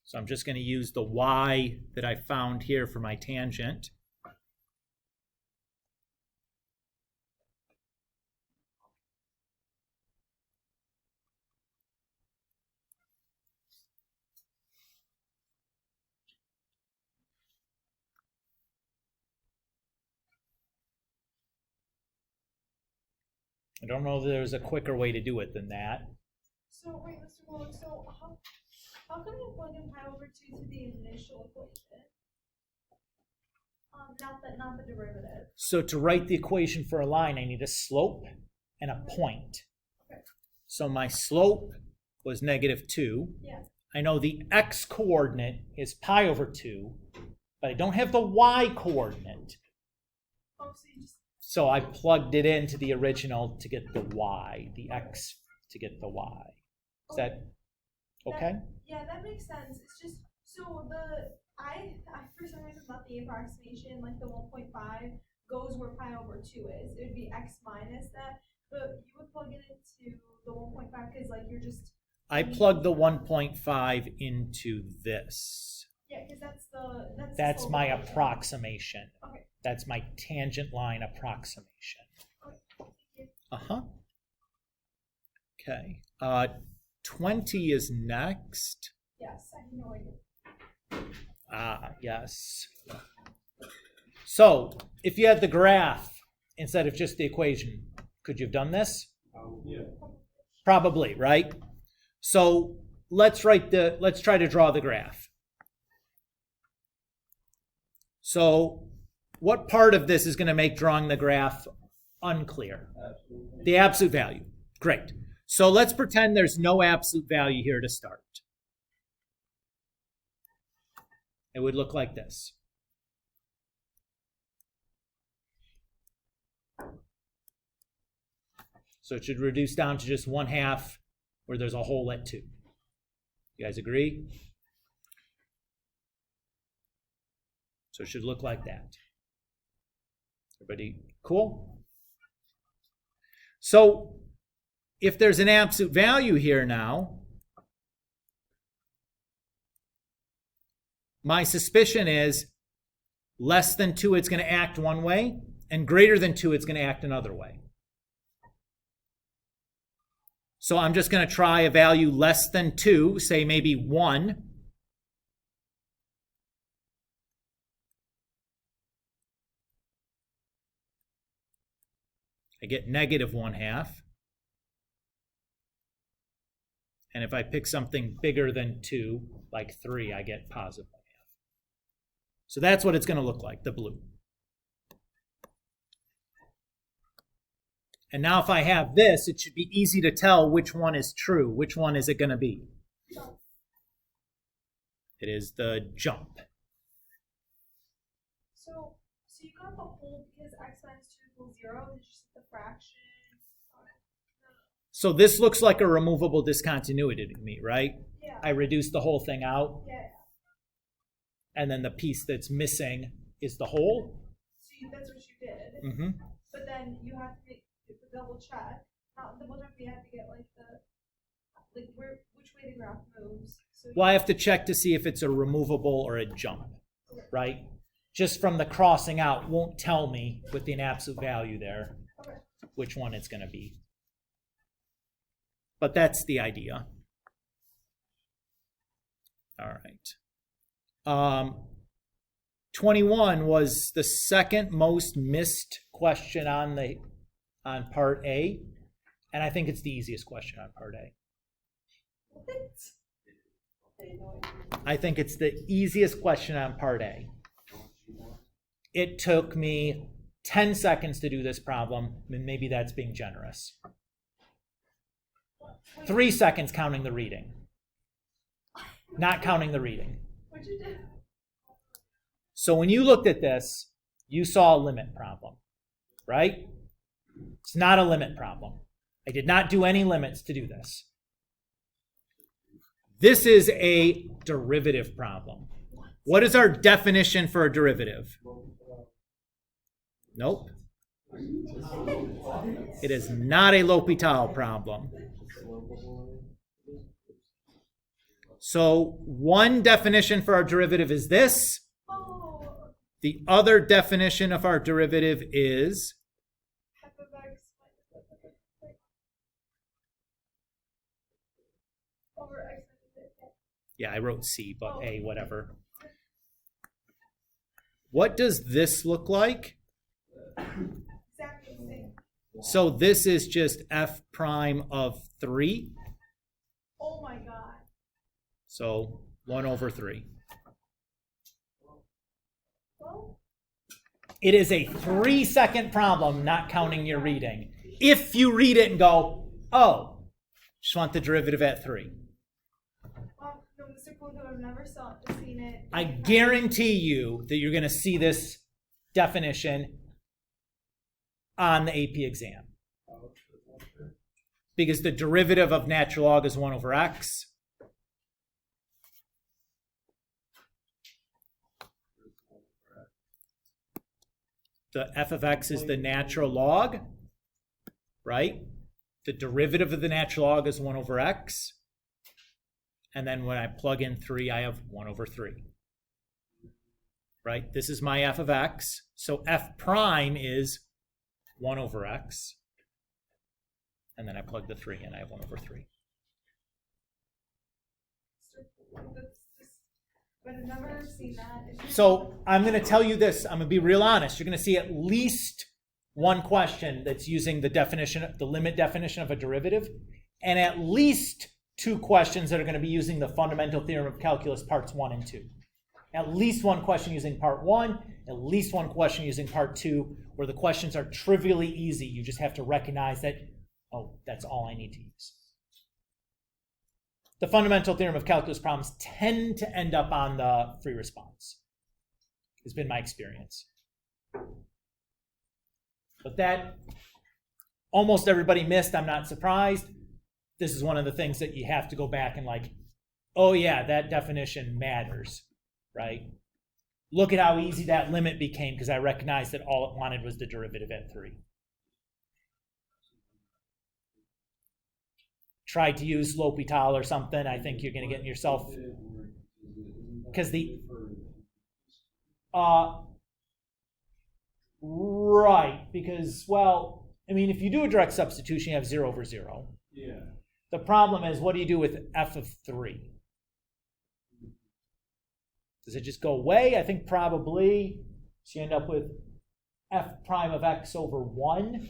So I'm just going to use the y that I found here for my tangent. I don't know if there's a quicker way to do it than that. So wait, Mr. Bullock, so how can I plug in pi over 2 to the initial equation? Not the derivative. So to write the equation for a line, I need a slope and a point. Okay. So my slope was -2. Yeah. I know the x-coordinate is pi over 2, but I don't have the y-coordinate. Oh, so you just. So I plugged it into the original to get the y, the x to get the y. Is that okay? Yeah, that makes sense. It's just, so I for some reason thought the approximation, like the 1.5, goes where pi over 2 is. It would be x minus that, but you would plug it into the 1.5 because like you're just. I plugged the 1.5 into this. Yeah, because that's. That's my approximation. Okay. That's my tangent line approximation. Okay. Thank you. Uh-huh. Okay. 20 is next. Yes, I know it. Yes. So, if you had the graph instead of just the equation, could you have done this? Yeah. Probably, right? So, let's try to draw the graph. So, what part of this is going to make drawing the graph unclear? Absolutely. The absolute value. Great. So let's pretend there's no absolute value here to start. It would look like this. So it should reduce down to just 1/2 where there's a hole at 2. You guys agree? So it should look like that. Everybody cool? So if there's an absolute value here now, my suspicion is less than 2, it's going to act one way, and greater than 2, it's going to act another way. So I'm just going to try a value less than 2, say maybe 1. I get negative 1/2. And if I pick something bigger than 2, like 3, I get positive 1/2. So that's what it's going to look like, the blue. And now if I have this, it should be easy to tell which one is true. Which one is it going to be? It is the jump. So you got the whole because x minus 2 equals 0, it's just the fraction. So this looks like a removable discontinuity to me, right? Yeah. I reduce the whole thing out, Yeah. and then the piece that's missing is the whole. So that's what you did. Mm-hmm. But then you have to make the double check. Not double check, but you have to get which way the graph moves. So Well, I have to check to see if it's a removable or a jump, right? Just from the crossing out won't tell me with an absolute value there which one it's going to be. But that's the idea. All right. 21 was the second most missed question on part A, and I think it's the easiest question on part A. I think it's the easiest question on part A. It took me 10 seconds to do this problem, and maybe that's being generous. 3 seconds counting the reading. Not counting the reading. What'd you do? So when you looked at this, you saw a limit problem, right? It's not a limit problem. I did not do any limits to do this. This is a derivative problem. What is our definition for a derivative? Nope. It is not a L'Hopital problem. So one definition for our derivative is this. The other definition of our derivative is F of x minus f of x over x minus x. yeah, I wrote C, but A, whatever. What does this look like? Exactly the same. So this is just f prime of 3. Oh my god. So 1 over 3. Well, It is a 3-second problem, not counting your reading. If you read it and go, oh, just want the derivative at 3. no, Mr. Pluto, I've never seen it. I guarantee you that you're going to see this definition on the AP exam. Because the derivative of natural log is 1 over x. The f of x is the natural log, right? The derivative of the natural log is 1 over x. And then when I plug in 3, I have 1 over 3. Right? This is my f of x. So f prime is 1 over x. And then I plug the 3 in, I have 1 over 3. But I've never seen that. So I'm going to tell you this. I'm going to be real honest. You're going to see at least one question that's using the definition, the limit definition of a derivative, and at least 2 questions that are going to be using the fundamental theorem of calculus parts 1 and 2. At least one question using part 1, at least one question using part 2, where the questions are trivially easy. You just have to recognize that, oh, that's all I need to use. The fundamental theorem of calculus problems tend to end up on the free response. It's been my experience. But that almost everybody missed. I'm not surprised. This is one of the things that you have to go back and like, oh yeah, that definition matters, right? Look at how easy that limit became because I recognized that all it wanted was the derivative at 3. Try to use L'Hopital or something, I think you're going to get yourself, because right, because, well, I mean, if you do a direct substitution, you have 0 over 0. Yeah. The problem is, what do you do with f of 3? Does it just go away? I think probably. So you end up with f prime of x over 1.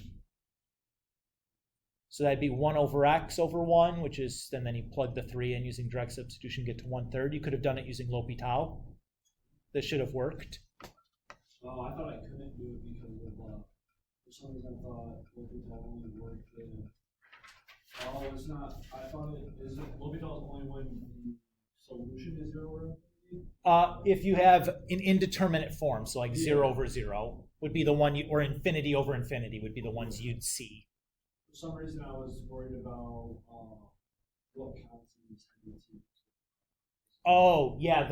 So that'd be 1 over x over 1, which is, and then you plug the 3 in using direct substitution, get to 1/3. You could have done it using L'Hopital. This should have worked. Oh, I thought I couldn't do it because of, for some reason I thought L'Hopital only worked in. Oh, it's not. I thought is L'Hopital only when the solution is 0 or infinity? If you have an indeterminate form, so like 0 over 0 would be the one, or infinity over infinity would be the ones you'd see. For some reason, I was worried about what counts in tendency. Oh, yeah,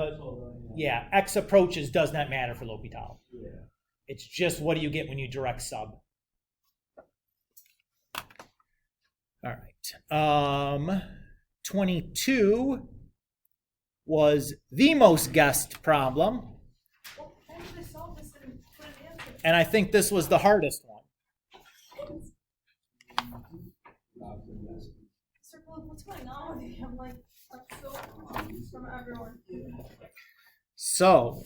yeah, x approaches does not matter for L'Hopital. Yeah. It's just what do you get when you direct sub. All right. 22 was the most guessed problem. Well, how did I solve this and put an answer? And I think this was the hardest one. Circle, what's going on with you? I'm like, so from everyone. So,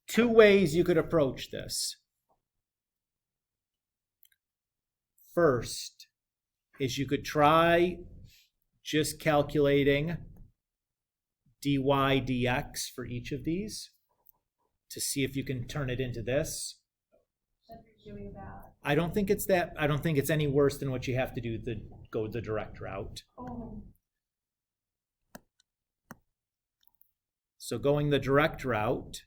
two ways you could approach this. First is you could try just calculating dy dx for each of these to see if you can turn it into this. That'd be really bad. I don't think it's any worse than what you have to do to go the direct route. Oh. So going the direct route,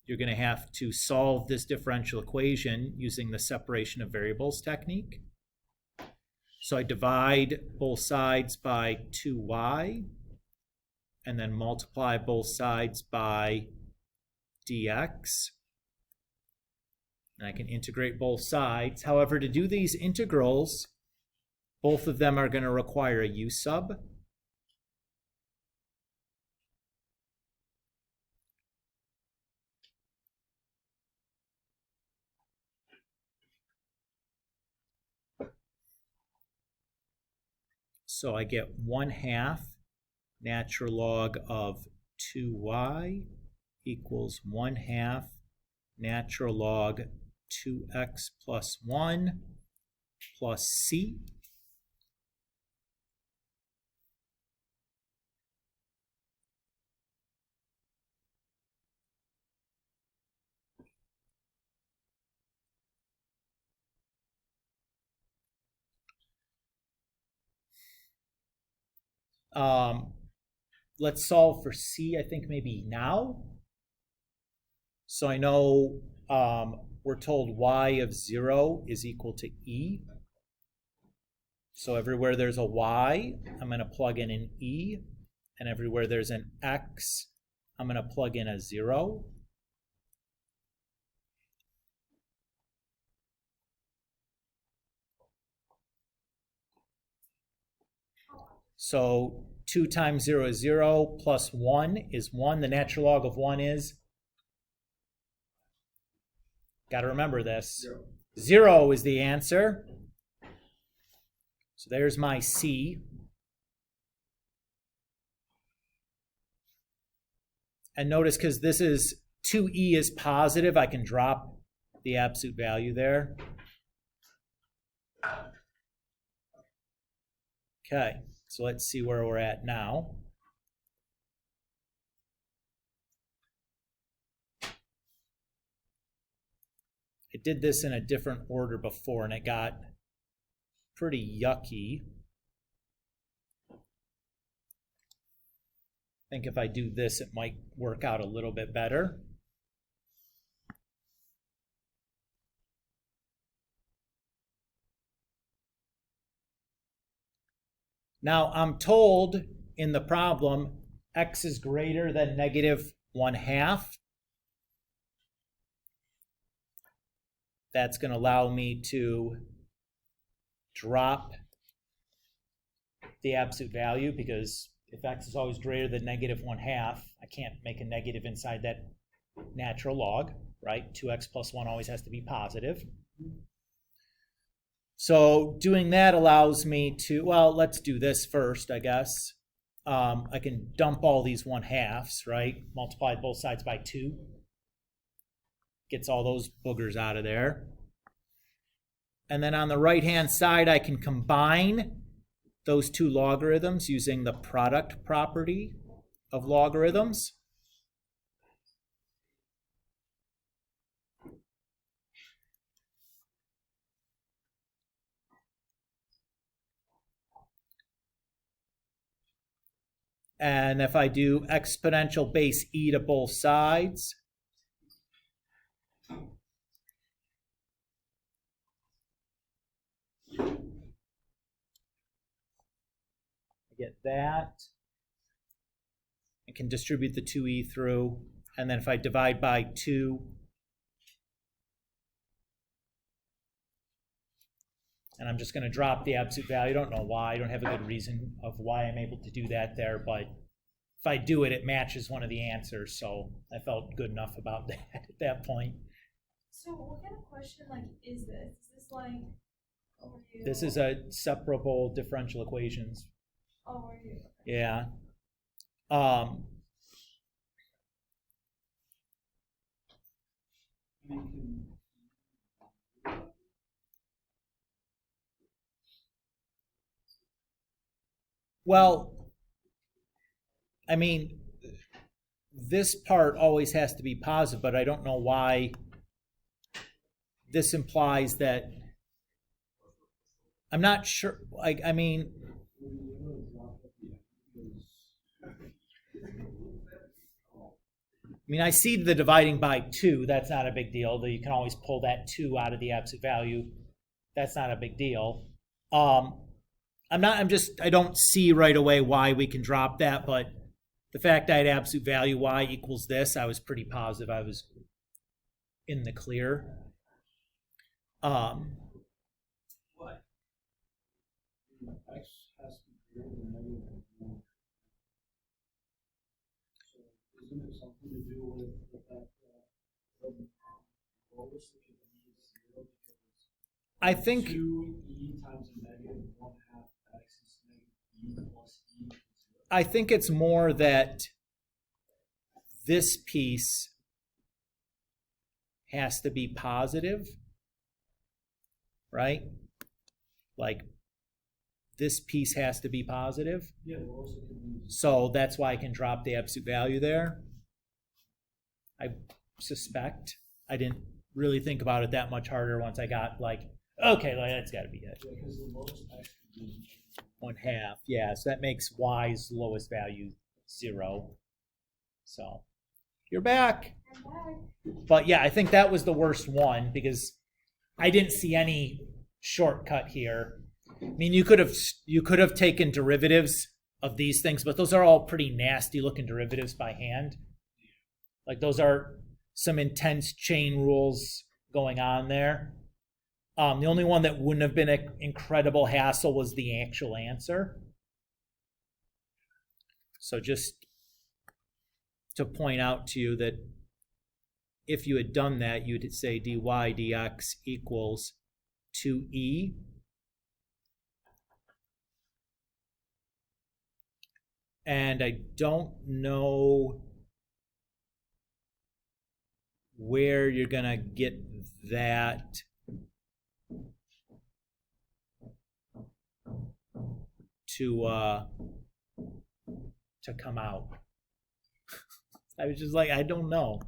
you're going to have to solve this differential equation using the separation of variables technique. So I divide both sides by 2y, and then multiply both sides by dx. And I can integrate both sides. However, to do these integrals, both of them are going to require a u sub. So I get 1/2 natural log of 2y equals 1/2 natural log 2x plus 1 plus c. Let's solve for c, I think maybe now. So I know we're told y of 0 is equal to e. So everywhere there's a y, I'm going to plug in an e. And everywhere there's an x, I'm going to plug in a 0. So 2 times 0 is 0, plus 1 is 1. The natural log of 1 is? Got to remember this. 0 is the answer. So there's my C. And notice, because this is 2e is positive, I can drop the absolute value there. Okay, so let's see where we're at now. I did this in a different order before, and it got pretty yucky. I think if I do this, it might work out a little bit better. Now, I'm told in the problem, x is greater than negative 1/2. that's going to allow me to drop the absolute value, because if x is always greater than -1/2, I can't make a negative inside that natural log, right? 2x plus 1 always has to be positive. So doing that allows me to, well, let's do this first, I guess. I can dump all these 1/2s, right? Multiply both sides by 2. Gets all those boogers out of there. And then on the right-hand side, I can combine those two logarithms using the product property of logarithms. And if I do exponential base e to both sides, I get that. I can distribute the 2e through. And then if I divide by 2, and I'm just going to drop the absolute value. I don't know why. I don't have a good reason of why I'm able to do that there, but if I do it, it matches one of the answers, so I felt good enough about that at that point. So what kind of question is this? Is this overview? This is a separable differential equations. Overview. Yeah. Well, I mean, this part always has to be positive, but I don't know why this implies that. I'm not sure. I mean, I see the dividing by 2. That's not a big deal. Though you can always pull that 2 out of the absolute value. That's not a big deal. I don't see right away why we can drop that, but the fact I had absolute value y equals this, I was pretty positive I was in the clear. What? X has to be greater than -1. So isn't it something to do with the fact that the lowest it can be is 0, because I think 2e times -1/2 x is -e plus e is 0. I think it's more that this piece has to be positive, right? Like this piece has to be positive. Yeah, the lowest it can be is So that's why I can drop the absolute value there. I suspect. I didn't really think about it that much harder once I got okay, that's got to be it. because the lowest x can be is 1/2. Yeah, so that makes y's lowest value 0. So you're back. I'm back. But yeah, I think that was the worst one because I didn't see any shortcut here. I mean, you could have taken derivatives of these things, but those are all pretty nasty looking derivatives by hand. Like those are some intense chain rules going on there. The only one that wouldn't have been an incredible hassle was the actual answer. So just to point out to you that if you had done that, you'd say dy dx equals 2e. And I don't know where you're going to get that to come out. I was just like, I don't know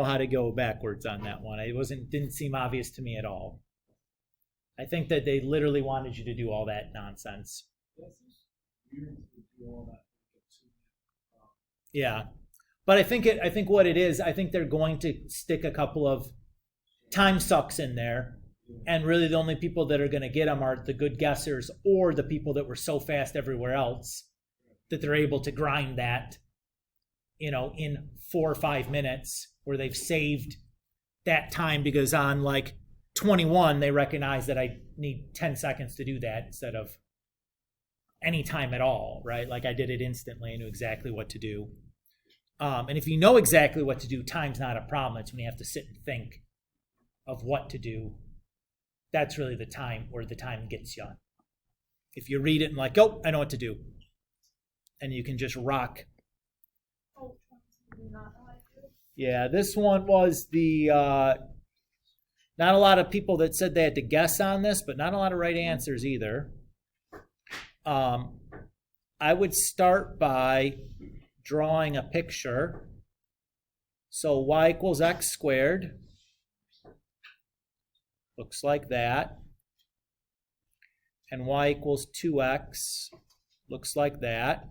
how to go backwards on that one. Didn't seem obvious to me at all. I think that they literally wanted you to do all that nonsense. weird to do all that. Yeah, but I think what it is, I think they're going to stick a couple of time sucks in there, and really the only people that are going to get them are the good guessers or the people that were so fast everywhere else that they're able to grind that, in 4 or 5 minutes, where they've saved that time, because on like 21, they recognize that I need 10 seconds to do that instead of any time at all, right? Like I did it instantly. I knew exactly what to do. And if you know exactly what to do, time's not a problem. It's when you have to sit and think of what to do. That's really the time where the time gets you. If you read it and like, oh, I know what to do. And you can just rock. Oh, do not know how to do it. Yeah, this one was the, not a lot of people that said they had to guess on this, but not a lot of right answers either. I would start by drawing a picture. So y equals x squared. Looks like that. And y equals 2x. Looks like that.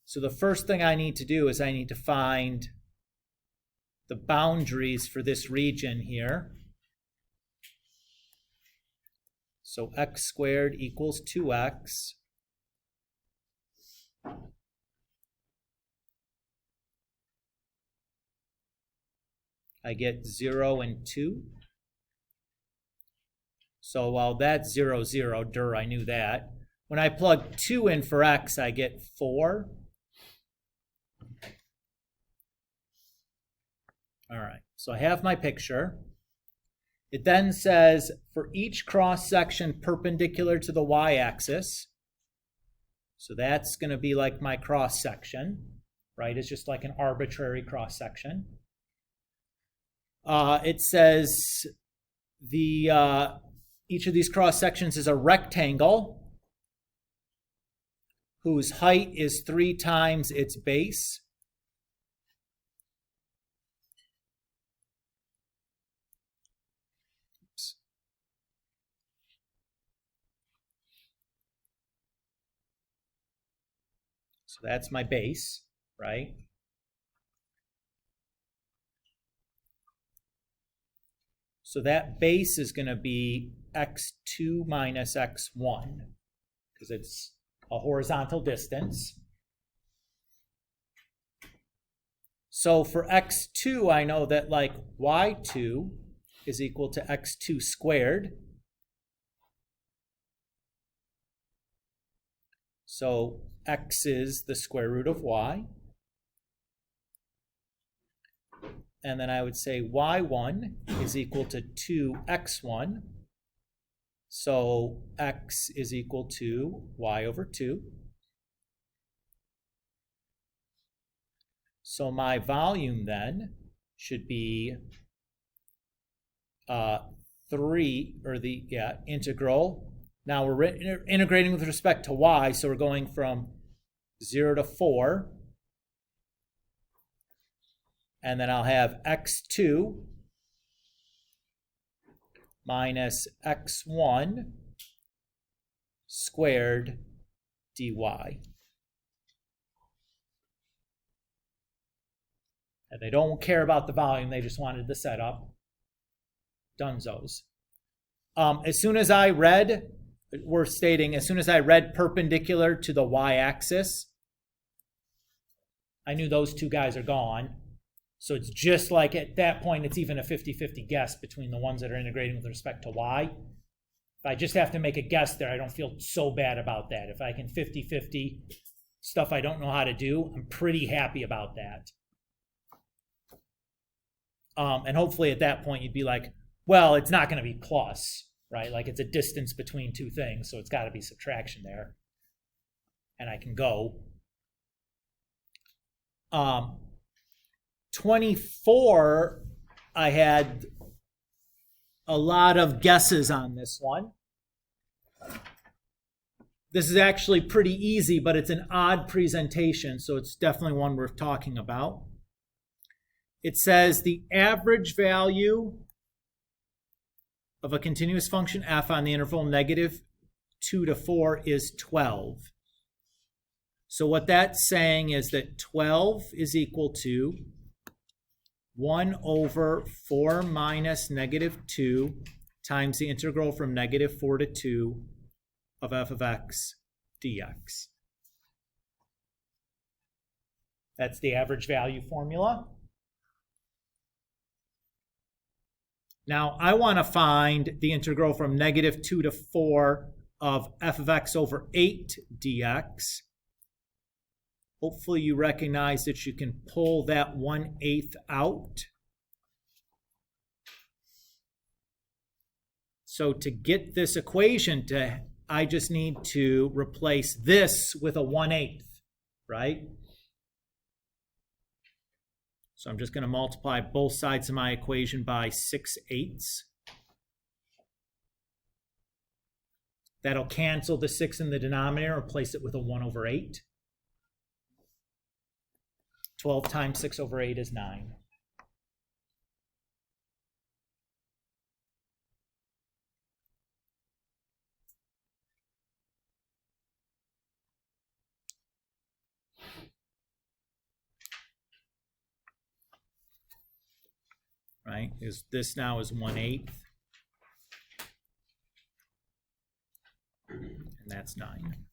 So the first thing I need to do is I need to find the boundaries for this region here. So x squared equals 2x. I get 0 and 2. So while that's 0, 0, I knew that. When I plug 2 in for x, I get 4. All right, so I have my picture. It then says for each cross section perpendicular to the y-axis, so that's going to be like my cross section, right? It's just like an arbitrary cross section. It says each of these cross sections is a rectangle whose height is 3 times its base. So that's my base, right? So that base is going to be x2 minus x1 because it's a horizontal distance. So for x2, I know that like y2 is equal to x2 squared. So x is the square root of y. And then I would say y1 is equal to 2x1. So x is equal to y over 2. So my volume then should be 3, or the integral. Now we're integrating with respect to y, so we're going from 0 to 4. And then I'll have x2 minus x1 squared dy. And they don't care about the volume, they just wanted the setup. Dunzos. As soon as I read perpendicular to the y-axis, I knew those two guys are gone. So it's just like at that point, it's even a 50-50 guess between the ones that are integrating with respect to y. If I just have to make a guess there, I don't feel so bad about that. If I can 50-50 stuff I don't know how to do, I'm pretty happy about that. And hopefully at that point, you'd be like, well, it's not going to be plus, right? Like it's a distance between two things, so it's got to be subtraction there. And I can go. 24, I had a lot of guesses on this one. This is actually pretty easy, but it's an odd presentation, so it's definitely one worth talking about. It says the average value of a continuous function f on the interval -2 to 4 is 12. So what that's saying is that 12 is equal to 1 over 4 minus -2 times the integral from -4 to 2 of f of x dx. That's the average value formula. Now, I want to find the integral from -2 to 4 of f of x over 8 dx. Hopefully you recognize that you can pull that 1/8 out. So to get this equation I just need to replace this with a 1/8, right? So I'm just going to multiply both sides of my equation by 6/8. That'll cancel the 6 in the denominator, replace it with a 1 over 8. 12 times 6 over 8 is 9. Right? This now is 1/8. And that's 9.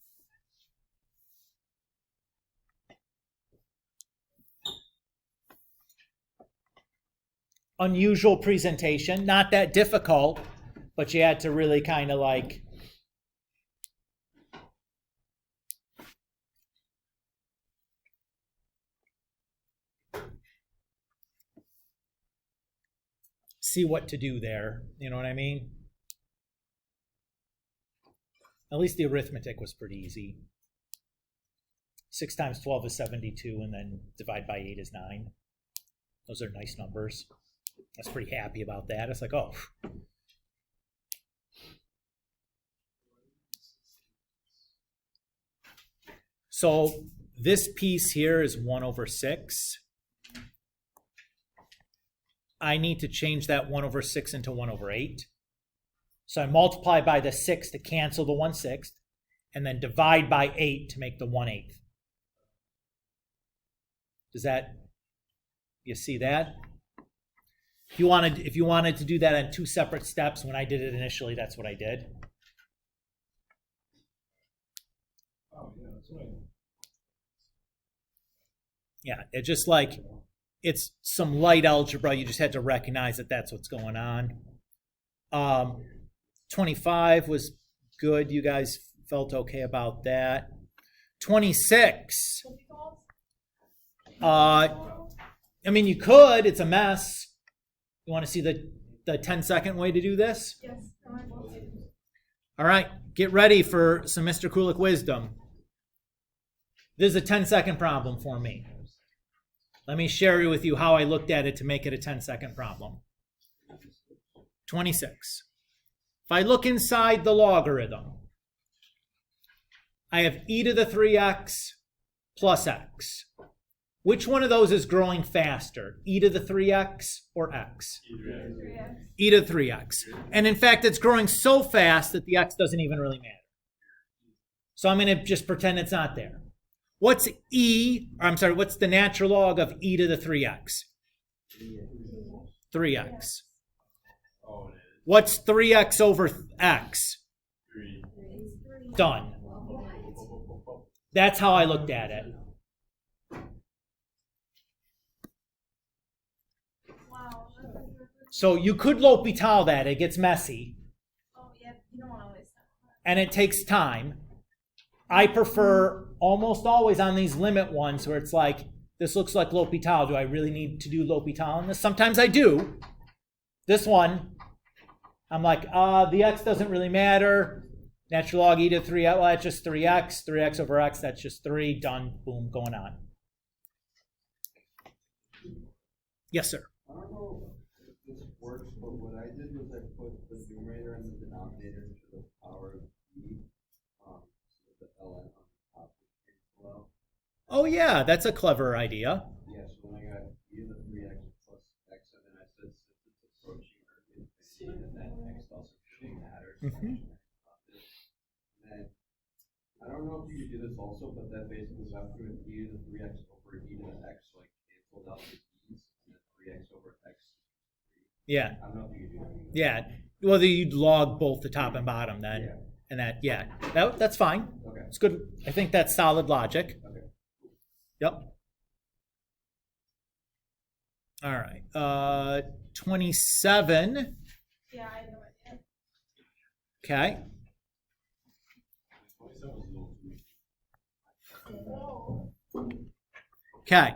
Unusual presentation, not that difficult, but you had to really kind of like see what to do there. You know what I mean? At least the arithmetic was pretty easy. 6 times 12 is 72, and then divide by 8 is 9. Those are nice numbers. I was pretty happy about that. It's like, oh. So this piece here is 1 over 6. I need to change that 1 over 6 into 1 over 8. So I multiply by the 6 to cancel the 1/6, and then divide by 8 to make the 1/8. Does that, you see that? If you wanted to do that in 2 separate steps, when I did it initially, that's what I did. Oh, yeah, that's what Yeah, it's just like, it's some light algebra. You just had to recognize that that's what's going on. 25 was good. You guys felt okay about that. 26. I mean, you could. It's a mess. You want to see the 10-second way to do this? Yes, no, I will too. All right, get ready for some Mr. Kulik wisdom. This is a 10-second problem for me. Let me share with you how I looked at it to make it a 10-second problem. 26. If I look inside the logarithm, I have e to the 3x plus x. Which one of those is growing faster, e to the 3x or x? E to the 3x. And in fact, it's growing so fast that the x doesn't even really matter. So I'm going to just pretend it's not there. What's what's the natural log of e to the 3x? 3x. What's 3x over x? 3. Done. That's how I looked at it. Wow. So you could L'Hopital that. It gets messy. Oh, yeah, you don't want to waste that. And it takes time. I prefer almost always on these limit ones where it's like, this looks like L'Hopital. Do I really need to do L'Hopital on this? Sometimes I do. This one, I'm like, the x doesn't really matter. Natural log e to 3, well, that's just 3x. 3x over x, that's just 3. Done. Boom, going on. Yes, sir. I don't know if this works, but what I did was I put the numerator and the denominator to the power of e, with the ln on top as well. Oh, yeah, that's a clever idea. Yeah, so then I got e to the 3x plus x, and then I said since it's approaching infinity, and then x also really matters. And then, I don't know if you could do this also, but that basically is after an e to the 3x over e to the x, like canceled out the e's, and then 3x over x. Yeah. I don't know if you could do that. Yeah. Well, you'd log both the top and bottom then. Yeah. And that's fine. Okay. It's good. I think that's solid logic. Okay. Yep. All right. 27. Yeah, I have no idea. Okay. Whoa. Okay.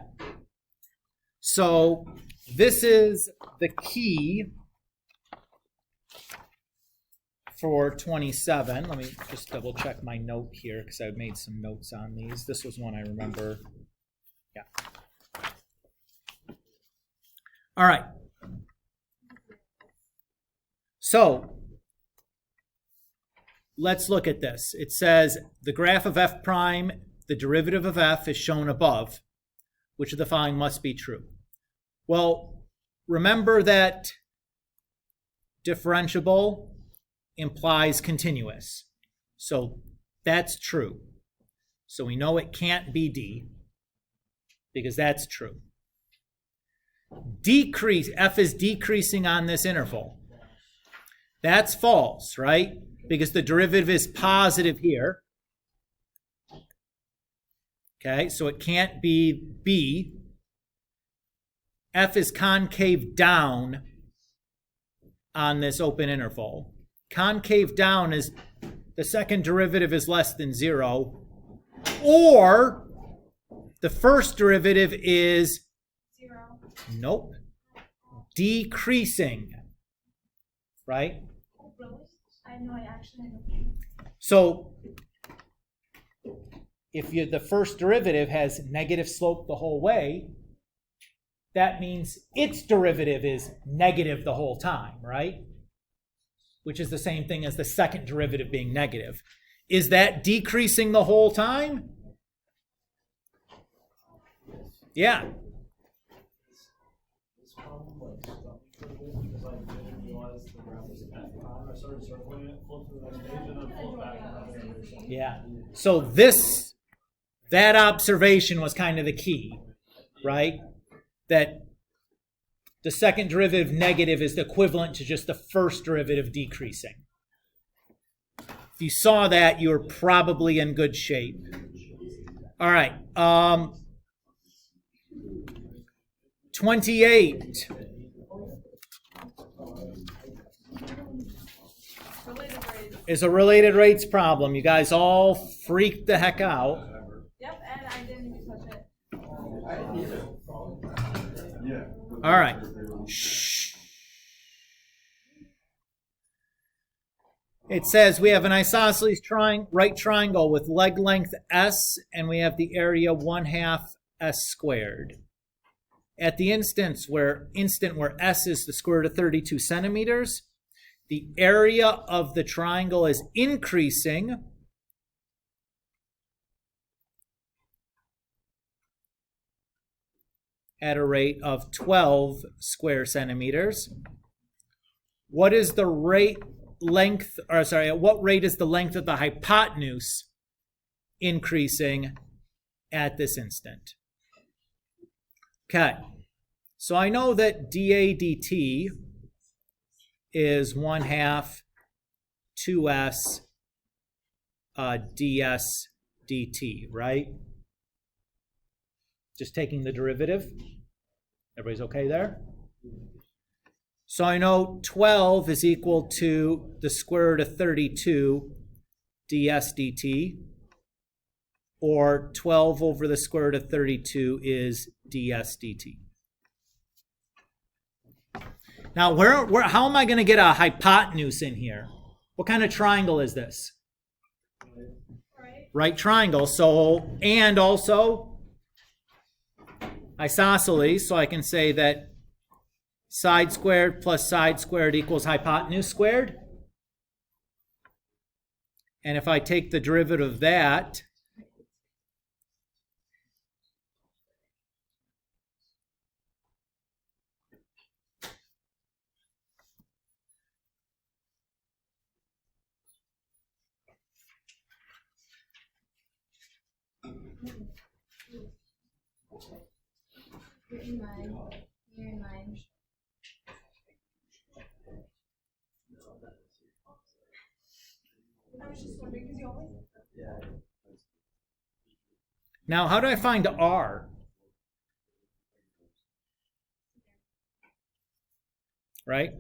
So this is the key for 27. Let me just double check my note here because I've made some notes on these. This was one I remember. Yeah. All right. So let's look at this. It says the graph of f prime, the derivative of f is shown above. Which of the following must be true? Well, remember that differentiable implies continuous. So that's true. So we know it can't be D because that's true. Decrease, f is decreasing on this interval. That's false, right? Because the derivative is positive here. Okay, so it can't be B. F is concave down on this open interval. Concave down is the second derivative is less than 0, or the first derivative is 0. nope, decreasing, right? Oh, really? I know I actually know. So if the first derivative has negative slope the whole way, that means its derivative is negative the whole time, right? Which is the same thing as the second derivative being negative. Is that decreasing the whole time? Yeah. This problem like stuck me for a bit because I didn't realize the graph was at the time. I started circling it, flipped to the next page, and then flipped back and had it. Yeah. So that observation was kind of the key, right? That the second derivative negative is equivalent to just the first derivative decreasing. If you saw that, you're probably in good shape. All right. 28 Related rates. is a related rates problem. You guys all freaked the heck out. Yep, and I didn't even touch it. Yeah. All right. Shh. It says we have an isosceles right triangle with leg length s, and we have the area 1/2 s squared. At the instant where s is the square root of 32 centimeters, the area of the triangle is increasing at a rate of 12 square centimeters. What is the at what rate is the length of the hypotenuse increasing at this instant? Okay, so I know that dA dt is 1/2 2s ds dt, right? Just taking the derivative. Everybody's okay there? So I know 12 is equal to the square root of 32 ds dt, or 12 over the square root of 32 is ds dt. Now, how am I going to get a hypotenuse in here? What kind of triangle is this? Right? Right triangle. So, and also isosceles. So I can say that side squared plus side squared equals hypotenuse squared. And if I take the derivative of that, You're in mine. You're in mine. I was just wondering because you always. now how do I find R? right?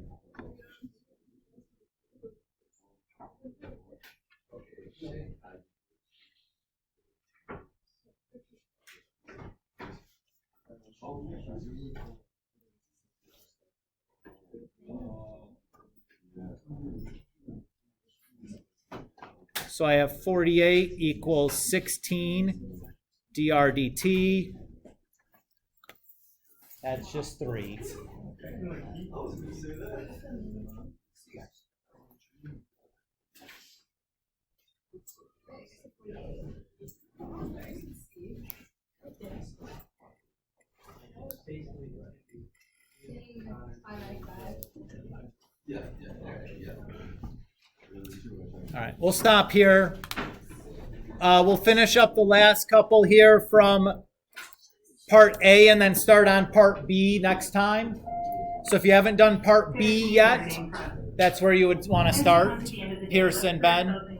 So I have 48 equals 16 drdt. That's just 3. All right, we'll stop here. We'll finish up the last couple here from part A and then start on part B next time. So if you haven't done part B yet, that's where you would want to start. Pearson, Ben.